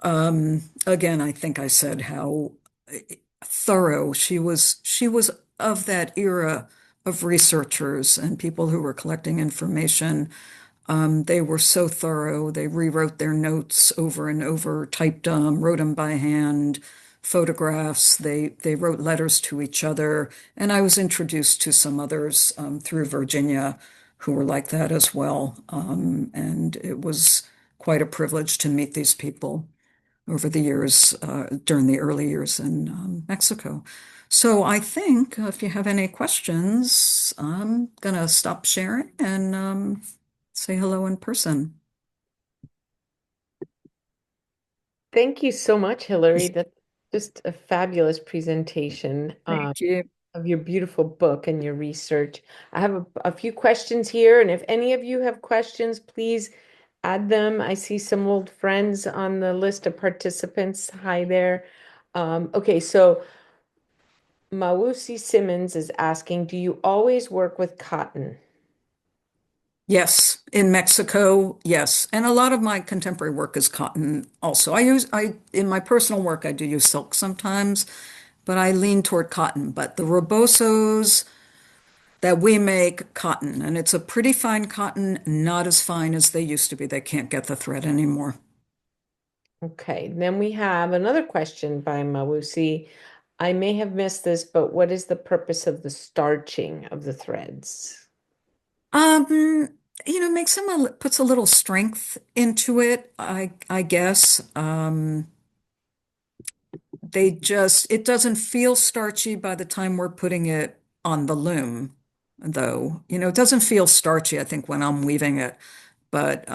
Speaker 2: Again, I think I said how thorough she was. She was of that era of researchers and people who were collecting information. They were so thorough. They rewrote their notes over and over, typed them, wrote them by hand, photographs. They wrote letters to each other. And I was introduced to some others through Virginia who were like that as well. And it was quite a privilege to meet these people over the years, during the early years in Mexico. So I think if you have any questions, I'm going to stop sharing and say hello in person.
Speaker 1: Thank you so much, Hillary. That's just a fabulous presentation
Speaker 2: Thank you.
Speaker 1: of your beautiful book and your research. I have a few questions here, and if any of you have questions, please add them. I see some old friends on the list of participants. Hi there. Okay, so Mawusi Simmons is asking, do you always work with cotton?
Speaker 2: Yes, in Mexico, yes. And a lot of my contemporary work is cotton also. In my personal work, I do use silk sometimes, but I lean toward cotton. But the rebozos that we make cotton, and it's a pretty fine cotton, not as fine as they used to be. They can't get the thread anymore.
Speaker 1: Okay, then we have another question by Mawusi. I may have missed this, but what is the purpose of the starching of the threads?
Speaker 2: Um, makes them puts a little strength into it, I guess. It doesn't feel starchy by the time we're putting it on the loom, though. It doesn't feel starchy, I think, when I'm weaving it. But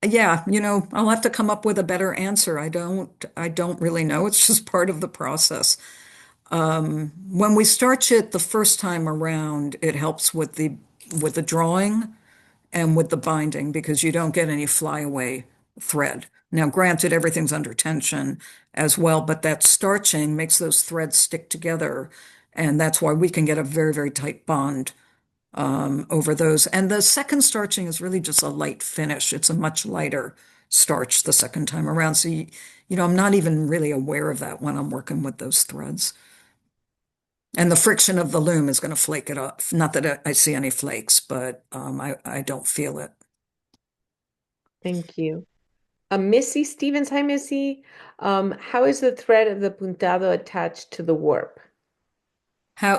Speaker 2: yeah, I'll have to come up with a better answer. I don't really know. It's just part of the process. When we starch it the first time around, it helps with the drawing and with the binding because you don't get any flyaway thread. Now, granted, everything's under tension as well, but that starching makes those threads stick together, and that's why we can get a very, very tight bond over those. And the second starching is really just a light finish. It's a much lighter starch the second time around. So, I'm not even really aware of that when I'm working with those threads. And the friction of the loom is going to flake it off. Not that I see any flakes, but I don't feel it.
Speaker 1: Thank you. Missy Stevens. Hi, Missy. How is the thread of the puntado attached to the warp?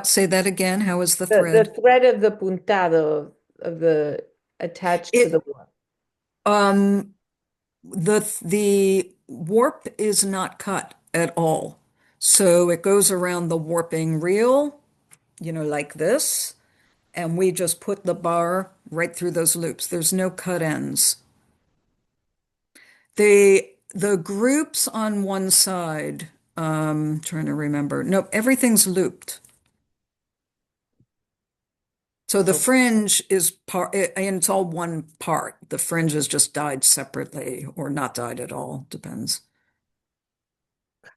Speaker 2: Say that again. How is the
Speaker 1: The
Speaker 2: thread?
Speaker 1: thread of the puntado of the attached to the
Speaker 2: It
Speaker 1: warp.
Speaker 2: um the warp is not cut at all. So it goes around the warping reel, like this, and we just put the bar right through those loops. There's no cut ends. The groups on one side, trying to remember. Nope, everything's looped. So the fringe is part, and it's all one part. The fringe is just dyed separately or not dyed at all, depends.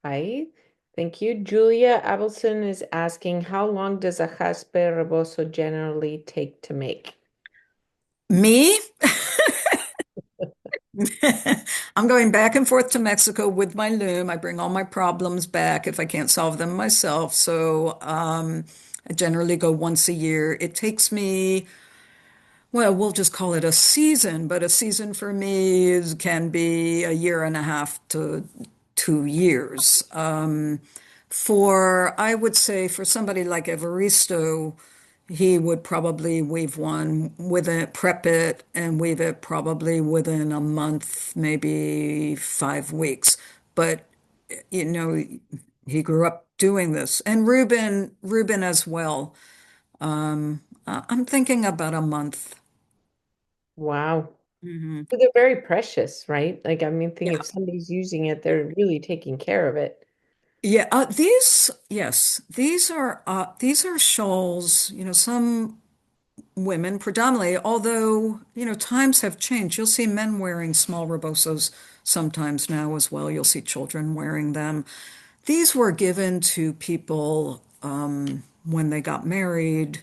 Speaker 1: Okay. Thank you. Julia Abelson is asking, how long does a jaspe rebozo generally take to make?
Speaker 2: Me? I'm going back and forth to Mexico with my loom. I bring all my problems back if I can't solve them myself. So I generally go once a year. It takes me, well, we'll just call it a season, but a season for me can be a year and a half to 2 years. I would say, for somebody like Evaristo, he would probably weave one within, prep it and weave it probably within a month, maybe 5 weeks. But, you know, he grew up doing this. And Ruben as well. I'm thinking about a month.
Speaker 1: Wow.
Speaker 2: Hmm.
Speaker 1: So they're very precious, right? Like, I mean, think
Speaker 2: Yeah.
Speaker 1: if somebody's using it, they're really taking care of it.
Speaker 2: Yeah, yes, these are shawls, some women predominantly, although, times have changed. You'll see men wearing small rebosos sometimes now as well. You'll see children wearing them. These were given to people when they got married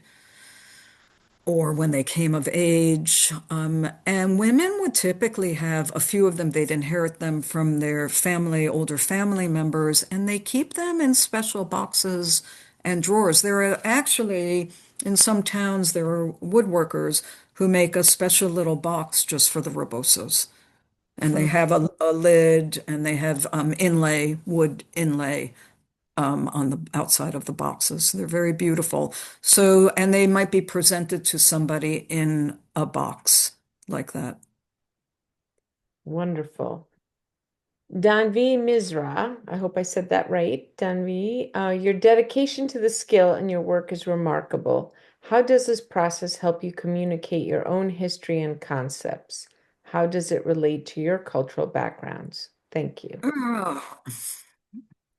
Speaker 2: or when they came of age. And women would typically have a few of them, they'd inherit them from their family, older family members, and they keep them in special boxes and drawers. There are actually, in some towns, there are woodworkers who make a special little box just for the rebosos. And they
Speaker 1: Oh,
Speaker 2: have a lid and they have wood inlay on the outside of the boxes. They're very beautiful. So, and they might be presented to somebody in a box like that.
Speaker 1: wonderful. Danvi Misra, I hope I said that right. Danvi, your dedication to the skill and your work is remarkable. How does this process help you communicate your own history and concepts? How does it relate to your cultural backgrounds? Thank you.
Speaker 2: Oh,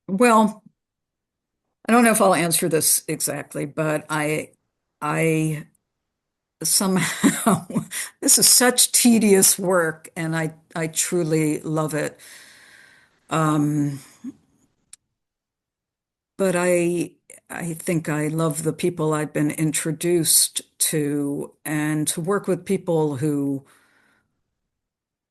Speaker 2: well, I don't know if I'll answer this exactly, but I somehow, this is such tedious work, and I truly love it. Um, but I think I love the people I've been introduced to, and to work with people who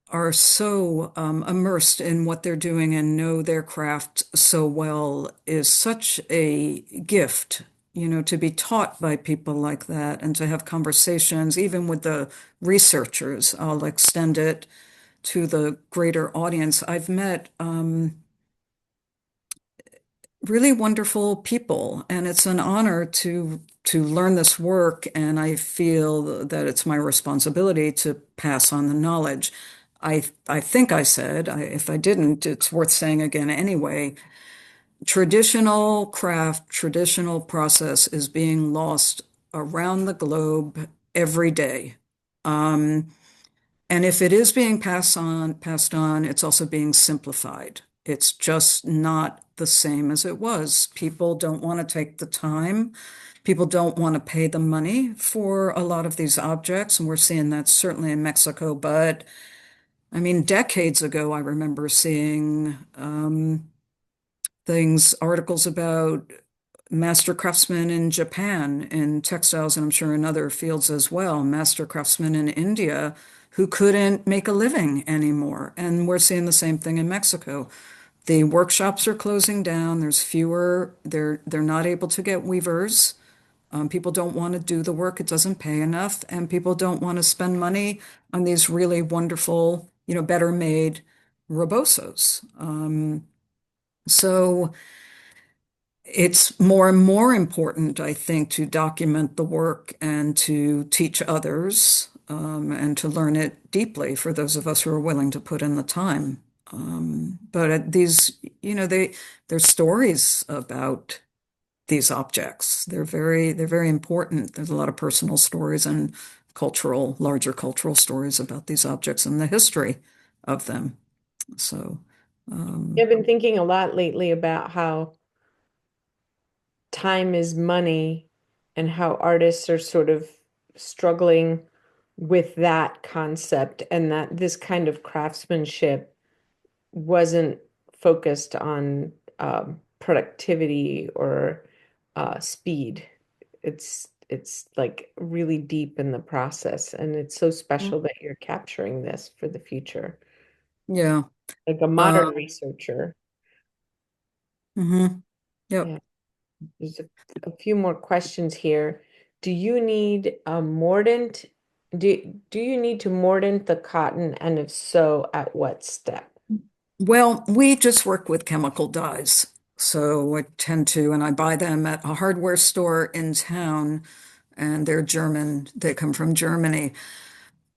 Speaker 2: are so immersed in what they're doing and know their craft so well is such a gift, to be taught by people like that and to have conversations, even with the researchers. I'll extend it to the greater audience. I've met really wonderful people, and it's an honor to learn this work, and I feel that it's my responsibility to pass on the knowledge. I think I said, if I didn't, it's worth saying again anyway. Traditional craft, traditional process is being lost around the globe every day. Um, and if it is being passed on, it's also being simplified. It's just not the same as it was. People don't want to take the time. People don't want to pay the money for a lot of these objects. And we're seeing that certainly in Mexico. But I mean, decades ago, I remember seeing articles about master craftsmen in Japan, in textiles, and I'm sure in other fields as well, master craftsmen in India who couldn't make a living anymore. And we're seeing the same thing in Mexico. The workshops are closing down. There's fewer, they're not able to get weavers. People don't want to do the work. It doesn't pay enough. And people don't want to spend money on these really wonderful, better made rebosos. So it's more and more important, I think, to document the work and to teach others, and to learn it deeply for those of us who are willing to put in the time. But these, there's stories about these objects. They're very important. There's a lot of personal stories and larger cultural stories about these objects and the history of them. So,
Speaker 1: I've
Speaker 2: um,
Speaker 1: been thinking a lot lately about how time is money and how artists are sort of struggling with that concept and that this kind of craftsmanship wasn't focused on productivity or speed. It's like really deep in the process, and it's so special that you're capturing this for the future,
Speaker 2: Yeah.
Speaker 1: like a
Speaker 2: Uh,
Speaker 1: modern researcher.
Speaker 2: mhm. Yep.
Speaker 1: Yeah, there's a few more questions here. Do you need a mordant? Do you need to mordant the cotton, and if so, at what step?
Speaker 2: Well, we just work with chemical dyes. So I tend to, and I buy them at a hardware store in town, and they're German. They come from Germany.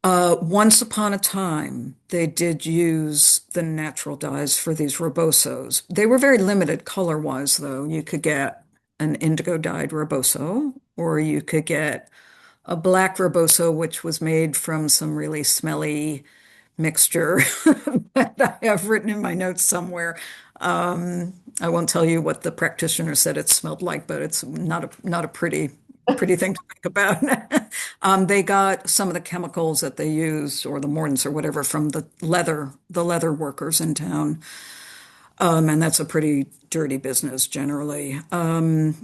Speaker 2: Once upon a time, they did use the natural dyes for these Rebozos. They were very limited color-wise, though. You could get an indigo dyed Rebozo, or you could get a black Rebozo, which was made from some really smelly mixture that I have written in my notes somewhere. I won't tell you what the practitioner said it smelled like, but it's not a pretty thing to think about. They got some of the chemicals that they used, or the mordants or whatever, from the leather workers in town. And that's a pretty dirty business generally. And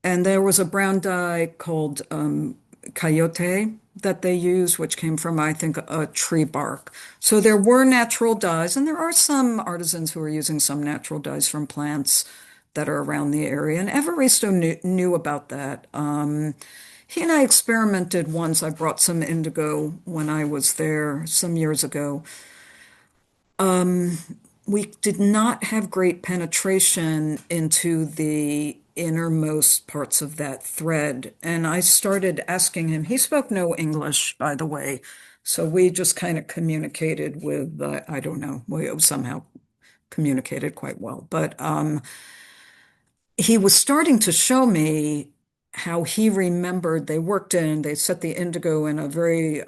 Speaker 2: there was a brown dye called coyote that they used, which came from, I think, a tree bark. So there were natural dyes, and there are some artisans who are using some natural dyes from plants that are around the area. And Evaristo knew about that. He and I experimented once. I brought some indigo when I was there some years ago. We did not have great penetration into the innermost parts of that thread. And I started asking him, he spoke no English, by the way. So we just kind of communicated with, I don't know, we somehow communicated quite well. But he was starting to show me how he remembered they set the indigo in a very,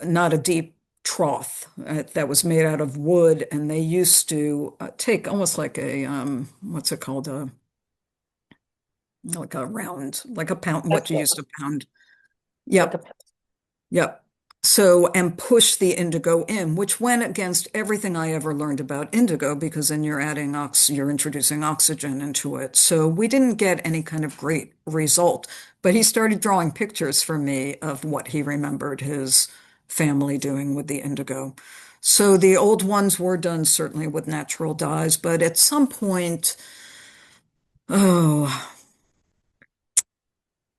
Speaker 2: not a deep trough that was made out of wood, and they used to take almost like a what's it called, like a round, like a pound, what you
Speaker 1: Okay,
Speaker 2: used to pound.
Speaker 1: like a
Speaker 2: Yep, yep. So, and push the indigo in, which went against everything I ever learned about indigo, because then you're introducing oxygen into it. So we didn't get any kind of great result. But he started drawing pictures for me of what he remembered his family doing with the indigo. So the old ones were done certainly with natural dyes, but at some point, oh,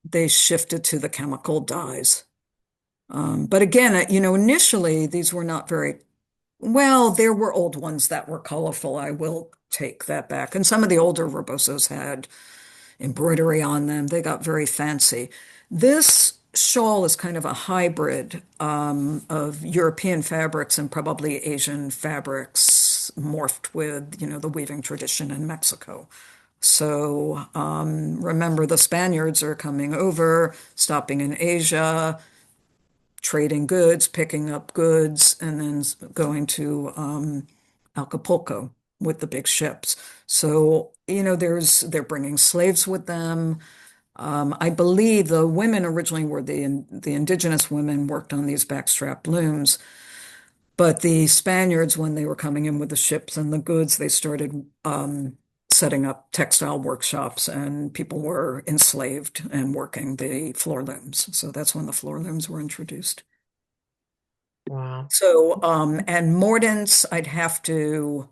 Speaker 2: they shifted to the chemical dyes. But again, initially these were not very well. There were old ones that were colorful. I will take that back. And some of the older Rebozos had embroidery on them. They got very fancy. This shawl is kind of a hybrid of European fabrics and probably Asian fabrics morphed with, the weaving tradition in Mexico. So remember, the Spaniards are coming over, stopping in Asia, trading goods, picking up goods, and then going to Acapulco with the big ships. So, they're bringing slaves with them. I believe the women originally were the indigenous women worked on these backstrap looms, but the Spaniards, when they were coming in with the ships and the goods, they started setting up textile workshops, and people were enslaved and working the floor looms. So that's when the floor looms were introduced.
Speaker 1: wow.
Speaker 2: So, and mordants, I'd have to,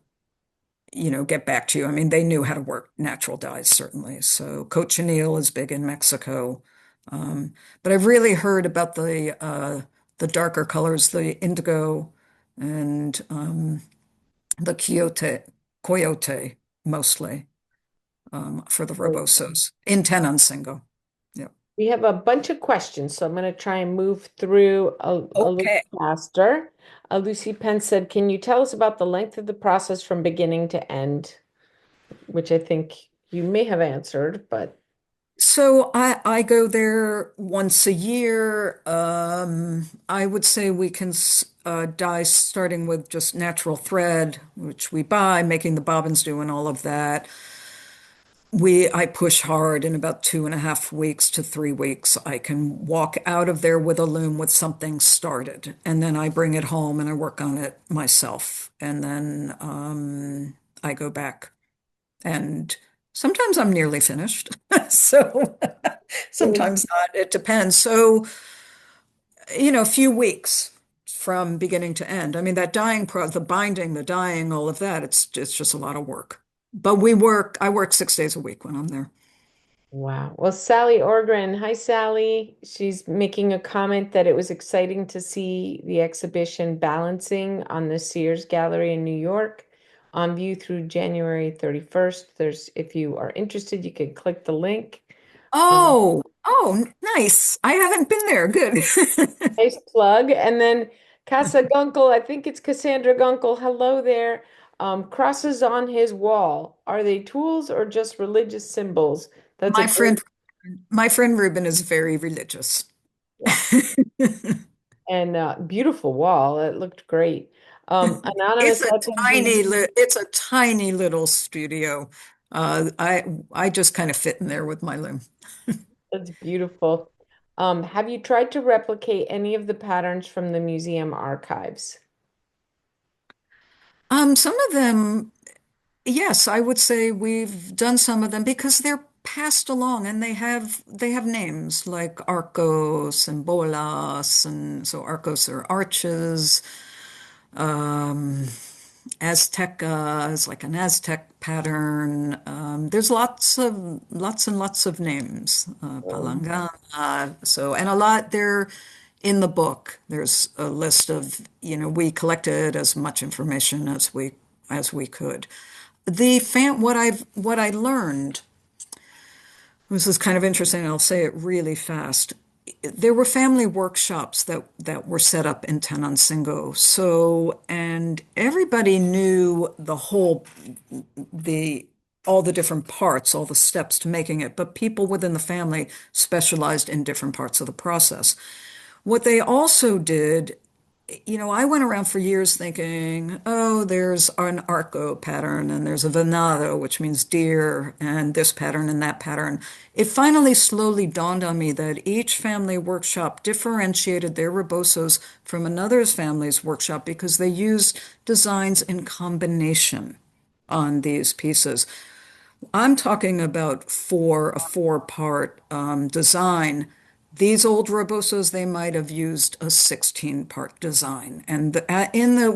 Speaker 2: get back to you. I mean, they knew how to work natural dyes, certainly. So cochineal is big in Mexico. Um, but I've really heard about the darker colors, the indigo and the coyote mostly, for the Robosos in Tenancingo. Yeah.
Speaker 1: We have a bunch of questions, so I'm going to try and move through a little
Speaker 2: Okay.
Speaker 1: faster. Lucy Penn said, "Can you tell us about the length of the process from beginning to end?" Which I think you may have answered, but
Speaker 2: So I go there once a year. I would say we can dye starting with just natural thread, which we buy, making the bobbins do and all of that. I push hard in about 2.5 weeks to 3 weeks. I can walk out of there with a loom with something started, and then I bring it home and I work on it myself, and then I go back And sometimes I'm nearly finished. So
Speaker 1: Really?
Speaker 2: sometimes not. It depends. So, a few weeks from beginning to end. I mean, that the binding, the dyeing, all of that, it's just a lot of work. But I work 6 days a week when I'm there.
Speaker 1: Wow. Well, Sally Orgren, hi Sally. She's making a comment that it was exciting to see the exhibition Balancing on the Sears Gallery in New York on view through January 31st. If you are interested, you can click the link. Um,
Speaker 2: Nice. I haven't been there. Good.
Speaker 1: Nice plug. And then Casa Gunkel, I think it's Cassandra Gunkel. Hello there. Crosses on his wall. Are they tools or just religious symbols? That's a
Speaker 2: My
Speaker 1: great,
Speaker 2: friend, my friend Ruben is very religious.
Speaker 1: yeah. And beautiful wall. It looked great. Anonymous Legends,
Speaker 2: It's a tiny little studio. I just kind of fit in there with my loom.
Speaker 1: that's beautiful. Have you tried to replicate any of the patterns from the museum archives?
Speaker 2: Some of them, yes, I would say we've done some of them because they're passed along and they have names like Arcos and Bolas, and so Arcos are arches. Um, Azteca is like an Aztec pattern. There's lots and lots of names.
Speaker 1: Um,
Speaker 2: Palangana. So, and a lot there in the book. There's a list of, we collected as much information as we could. What I learned, this is kind of interesting. I'll say it really fast. There were family workshops that were set up in Tenancingo. So, and everybody knew the all the different parts, all the steps to making it, but people within the family specialized in different parts of the process. What they also did, I went around for years thinking, oh, there's an arco pattern and there's a venado, which means deer, and this pattern and that pattern. It finally slowly dawned on me that each family workshop differentiated their rebozos from another's family's workshop because they used designs in combination on these pieces. I'm talking about a four-part design. These old Robosos, they might have used a 16-part design. And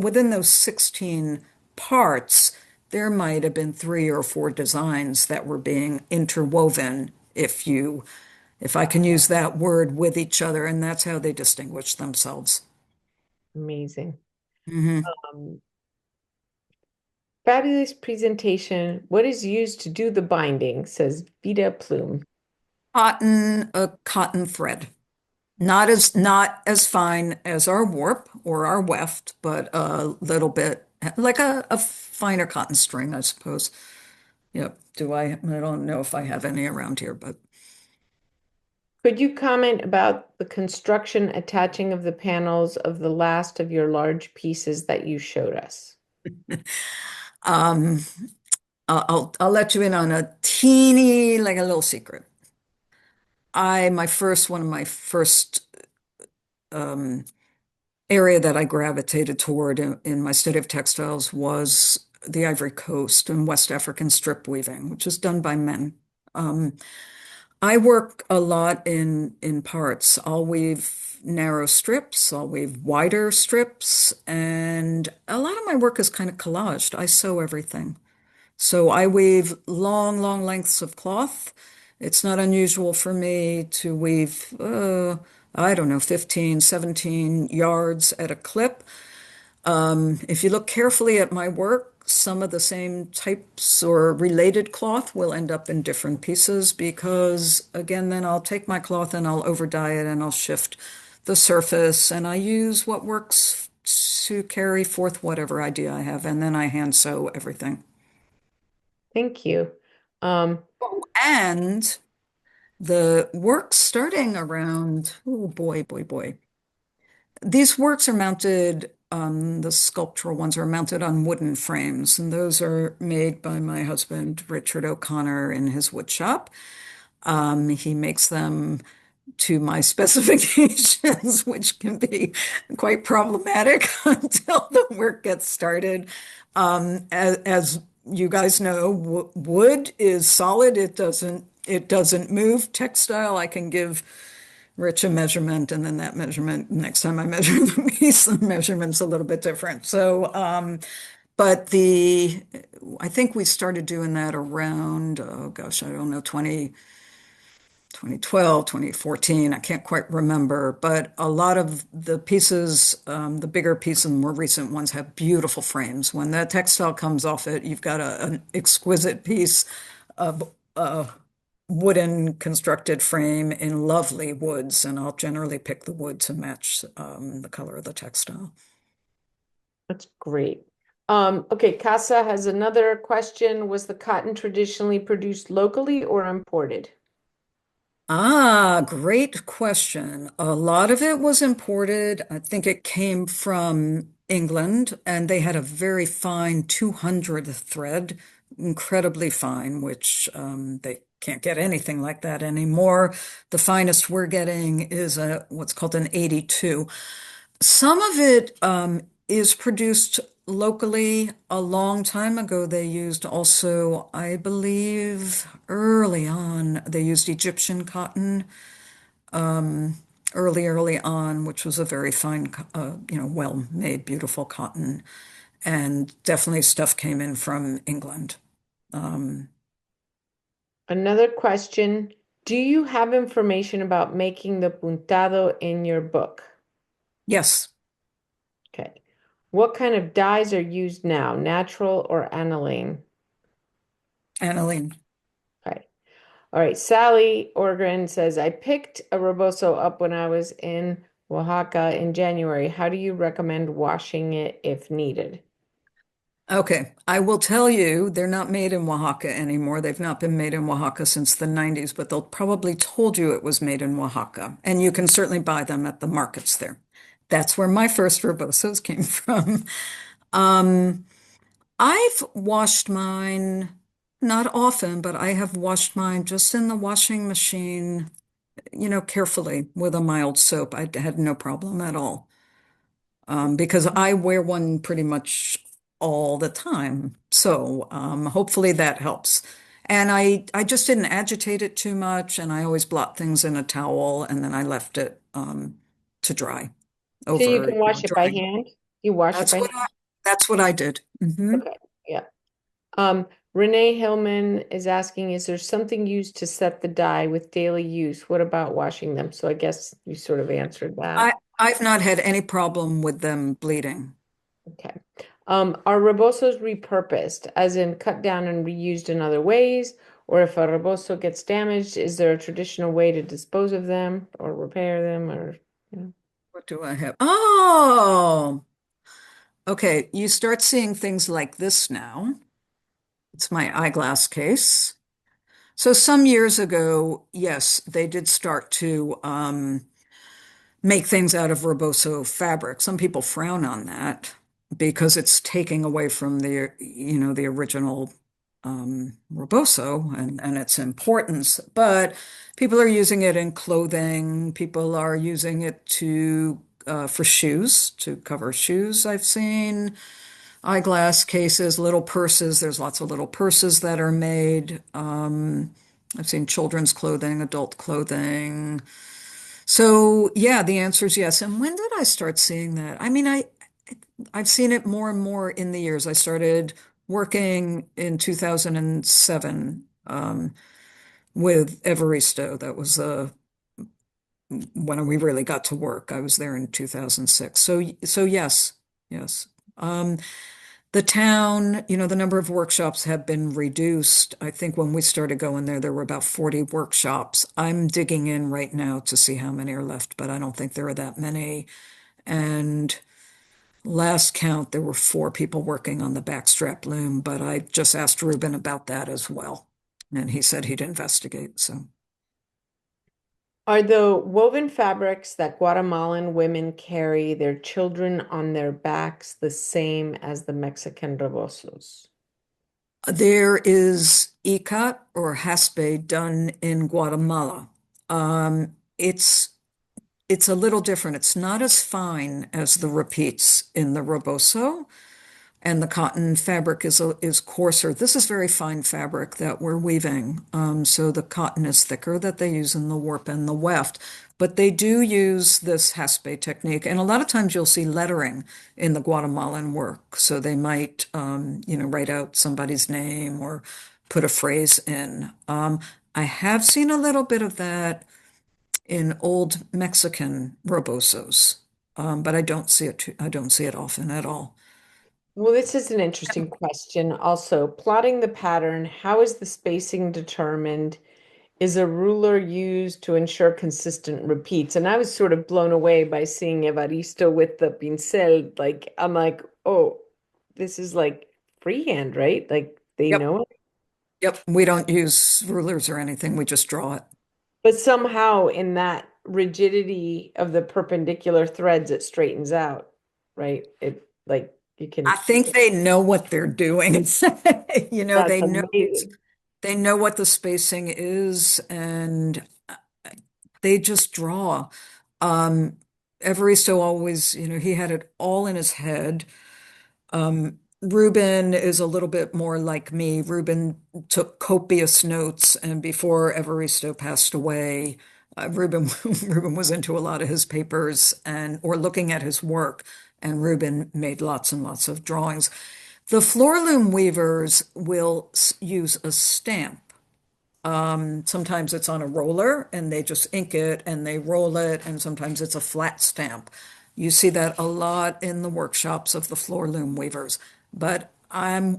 Speaker 2: within those 16 parts, there might have been 3 or 4 designs that were being interwoven, if I can use that word, with each other, and that's how they distinguish themselves.
Speaker 1: Amazing.
Speaker 2: Mhm.
Speaker 1: Um, Fabulous presentation. What is used to do the binding, says Vida Plume.
Speaker 2: A cotton thread. Not as fine as our warp or our weft, but a little bit like a finer cotton string, I suppose. Yep. I don't know if I have any around here, but
Speaker 1: Could you comment about the construction attaching of the panels of the last of your large pieces that you showed us?
Speaker 2: um, I'll let you in on a teeny, like a little secret. One of my first um, area that I gravitated toward in my study of textiles was the Ivory Coast and West African strip weaving, which is done by men. Um, I work a lot in parts. I'll weave narrow strips, I'll weave wider strips, and a lot of my work is kind of collaged. I sew everything. So I weave long, long lengths of cloth. It's not unusual for me to weave, I don't know, 15, 17 yards at a clip. If you look carefully at my work, some of the same types or related cloth will end up in different pieces because, again, then I'll take my cloth and I'll over dye it and I'll shift the surface and I use what works to carry forth whatever idea I have, and then I hand sew everything.
Speaker 1: Thank you. Um,
Speaker 2: Oh, and the work starting around, oh boy, boy, boy. These works are mounted, the sculptural ones are mounted on wooden frames, and those are made by my husband, Richard O'Connor, in his wood shop. He makes them to my specifications, which can be quite problematic until the work gets started. As you guys know wood is solid. It doesn't move. Textile, I can give Rich a measurement, and then that measurement, next time I measure the piece, the measurement's a little bit different. So, but I think we started doing that around, oh gosh, I don't know, 2012, 2014. I can't quite remember, but a lot of the pieces, the bigger pieces, the more recent ones have beautiful frames. When that textile comes off it, you've got an exquisite piece of wooden constructed frame in lovely woods, and I'll generally pick the wood to match the color of the textile.
Speaker 1: That's great. Okay, Casa has another question. Was the cotton traditionally produced locally or imported?
Speaker 2: Ah, great question. A lot of it was imported. I think it came from England, and they had a very fine 200 thread, incredibly fine, which they can't get anything like that anymore. The finest we're getting is what's called an 82. Some of it is produced locally. A long time ago, they used also, I believe, early on, they used Egyptian cotton early on, which was a very fine, well-made, beautiful cotton. And definitely stuff came in from England. Um,
Speaker 1: Another question. Do you have information about making the puntado in your book?
Speaker 2: yes,
Speaker 1: Okay. What kind of dyes are used now, natural or aniline?
Speaker 2: aniline.
Speaker 1: Okay. All right. Sally Orgren says, I picked a Rebozo up when I was in Oaxaca in January. How do you recommend washing it if needed?
Speaker 2: Okay, I will tell you, they're not made in Oaxaca anymore. They've not been made in Oaxaca since the 90s, but they'll probably told you it was made in Oaxaca. And you can certainly buy them at the markets there. That's where my first Rebozos came from. Um, I've washed mine, not often, but I have washed mine just in the washing machine, carefully with a mild soap. I had no problem at all. Because I wear one pretty much all the time. So hopefully that helps. And I just didn't agitate it too much, and I always blot things in a towel, and then I left it to dry
Speaker 1: So you
Speaker 2: over,
Speaker 1: can wash it by
Speaker 2: drying.
Speaker 1: hand? You wash it
Speaker 2: That's
Speaker 1: by
Speaker 2: what
Speaker 1: hand?
Speaker 2: I that's what I did.
Speaker 1: Okay. Yeah. Renee Hillman is asking, is there something used to set the dye with daily use? What about washing them? So I guess you sort of answered
Speaker 2: I
Speaker 1: that.
Speaker 2: I've not had any problem with them bleeding.
Speaker 1: Okay. Are rebozos repurposed, as in cut down and reused in other ways? Or if a rebozo gets damaged, is there a traditional way to dispose of them or repair them or, you know?
Speaker 2: What do I have? Oh, okay. You start seeing things like this now. It's my eyeglass case. So some years ago, yes, they did start to make things out of Rebozo fabric. Some people frown on that because it's taking away from the original Rebozo and its importance. But people are using it in clothing. People are using it for shoes, to cover shoes, I've seen. Eyeglass cases, little purses. There's lots of little purses that are made. I've seen children's clothing, adult clothing. So yeah, the answer is yes. And when did I start seeing that? I mean, I've seen it more and more in the years. I started working in 2007 with Evaristo. That was when we really got to work. I was there in 2006. So yes, yes. The town, the number of workshops have been reduced. I think when we started going there, there were about 40 workshops. I'm digging in right now to see how many are left, but I don't think there are that many. And last count, there were 4 people working on the backstrap loom, but I just asked Ruben about that as well. And he said he'd investigate. So
Speaker 1: Are the woven fabrics that Guatemalan women carry their children on their backs the same as the Mexican rebozos?
Speaker 2: there is Ikat or Jaspe done in Guatemala. It's a little different. It's not as fine as the repeats in the Rebozo, and the cotton fabric is coarser. This is very fine fabric that we're weaving. So the cotton is thicker that they use in the warp and the weft. But they do use this Jaspe technique, and a lot of times you'll see lettering in the Guatemalan work. So they might, write out somebody's name or put a phrase in. I have seen a little bit of that in old Mexican rebozos, but I don't see it often at all.
Speaker 1: Well, this is an interesting question. Also, plotting the pattern, how is the spacing determined? Is a ruler used to ensure consistent repeats? And I was sort of blown away by seeing Evaristo with the pincel. Like, I'm like, oh, this is like freehand, right? Like they
Speaker 2: Yep.
Speaker 1: know it.
Speaker 2: Yep, we don't use rulers or anything. We just draw it.
Speaker 1: But somehow in that rigidity of the perpendicular threads, it straightens out, right? It like you
Speaker 2: I
Speaker 1: can,
Speaker 2: think they know what they're doing.
Speaker 1: that's
Speaker 2: It's,
Speaker 1: amazing.
Speaker 2: they know what the spacing is, and they just draw. Um, Evaristo always, he had it all in his head. Ruben is a little bit more like me. Ruben took copious notes, and before Evaristo passed away, Ruben Ruben was into a lot of his papers and or looking at his work, and Ruben made lots and lots of drawings. The floor loom weavers will use a stamp. Sometimes it's on a roller and they just ink it and they roll it, and sometimes it's a flat stamp. You see that a lot in the workshops of the floor loom weavers. But I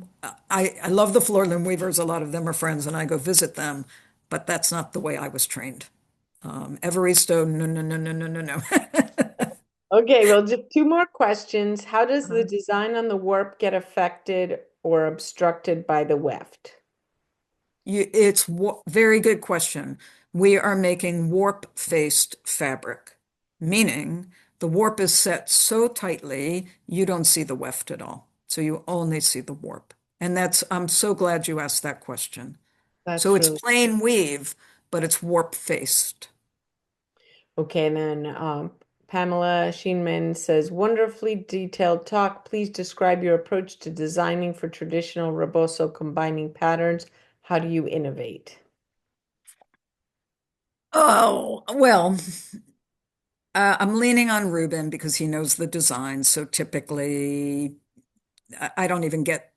Speaker 2: love the floor loom weavers. A lot of them are friends and I go visit them, but that's not the way I was trained. Evaristo, no, no, no, no, no, no, no.
Speaker 1: Okay, well, just two more questions. How does the design on the warp get affected or obstructed by the weft?
Speaker 2: It's very good question. We are making warp-faced fabric, meaning the warp is set so tightly you don't see the weft at all. So you only see the warp. And I'm so glad you asked that question. So
Speaker 1: That's
Speaker 2: it's
Speaker 1: really
Speaker 2: plain weave, but it's warp-faced.
Speaker 1: okay. And then Pamela Sheenman says, wonderfully detailed talk. Please describe your approach to designing for traditional Rebozo combining patterns. How do you innovate?
Speaker 2: Oh, well, I'm leaning on Ruben because he knows the design. So typically, I don't even get.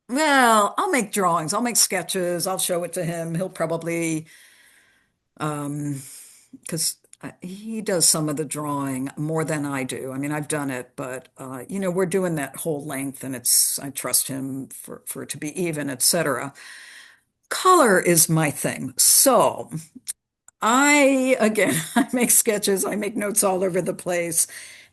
Speaker 2: Well, I'll make drawings, I'll make sketches, I'll show it to him. He'll probably, um, because he does some of the drawing more than I do. I mean, I've done it, but we're doing that whole length, and I trust him for it to be even, etc. Color is my thing. So again, I make sketches, I make notes all over the place.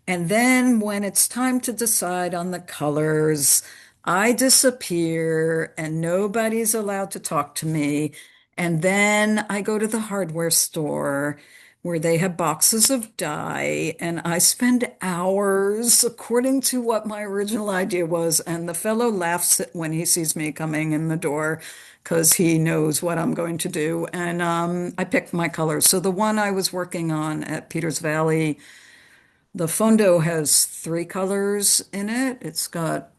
Speaker 2: And then when it's time to decide on the colors, I disappear and nobody's allowed to talk to me. And then I go to the hardware store where they have boxes of dye, and I spend hours according to what my original idea was. And the fellow laughs when he sees me coming in the door because he knows what I'm going to do. And I picked my colors. So the one I was working on at Peters Valley, the Fondo has three colors in it. It's got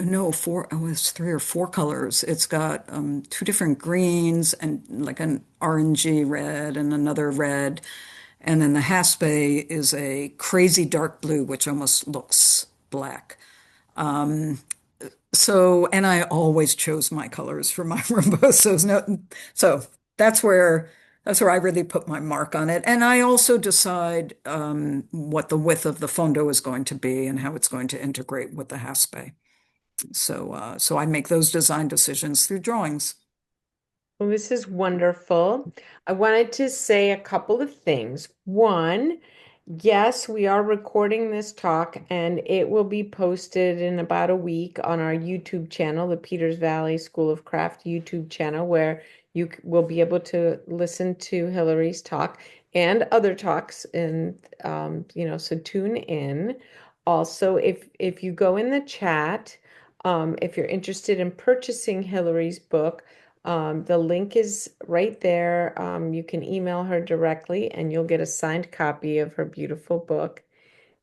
Speaker 2: no four, oh, it's three or four colors. It's got two different greens and like an orangey red and another red. And then the Haspe is a crazy dark blue, which almost looks black. So, and I always chose my colors for my Rebosos. No, so that's where I really put my mark on it. And I also decide what the width of the Fondo is going to be and how it's going to integrate with the Haspe. So I make those design decisions through drawings.
Speaker 1: Well, this is wonderful. I wanted to say a couple of things. One, yes, we are recording this talk and it will be posted in about a week on our YouTube channel, the Peters Valley School of Craft YouTube channel, where will be able to listen to Hillary's talk and other talks. And, so tune in. Also, if you go in the chat, if you're interested in purchasing Hillary's book, the link is right there. You can email her directly and you'll get a signed copy of her beautiful book.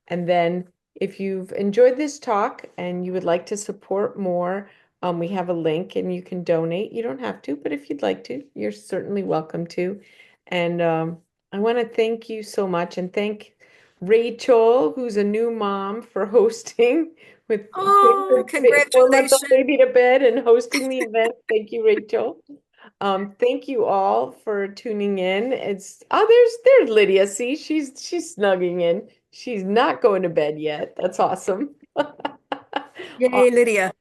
Speaker 1: And then If you've enjoyed this talk and you would like to support more, we have a link and you can donate. You don't have to, but if you'd like to, you're certainly welcome to. And I want to thank you so much and thank Rachel, who's a new mom, for hosting with putting her
Speaker 2: Oh,
Speaker 1: 4-month-old
Speaker 2: congratulations.
Speaker 1: baby to bed and hosting the event. Thank you, Rachel. Thank you all for tuning in. It's there's Lydia. See, she's snugging in. She's not going to bed yet. That's awesome.
Speaker 2: Yay, Lydia.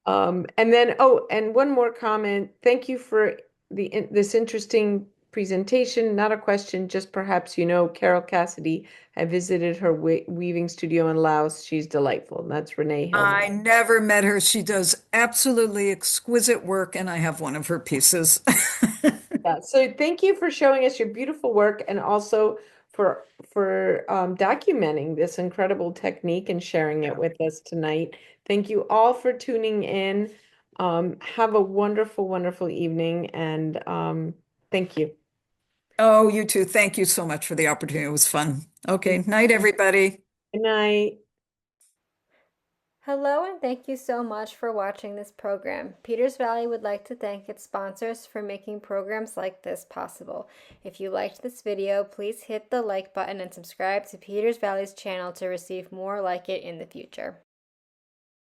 Speaker 1: And then, oh, and one more comment. Thank you for this interesting presentation. Not a question, just perhaps Carol Cassidy. I visited her weaving studio in Laos. She's delightful. And that's Renee Hilda.
Speaker 2: I never met her. She does absolutely exquisite work, and I have one of her pieces.
Speaker 1: Yeah, so thank you for showing us your beautiful work and also for documenting this incredible technique and sharing it with us tonight. Thank you all for tuning in. Have a wonderful, wonderful evening and thank you.
Speaker 2: Oh, you too. Thank you so much for the opportunity. It was fun. Okay.
Speaker 1: Good
Speaker 2: Night, everybody.
Speaker 1: night.
Speaker 3: Hello and thank you so much for watching this program. Peters Valley would like to thank its sponsors for making programs like this possible. If you liked this video, please hit the like button and subscribe to Peters Valley's channel to receive more like it in the future.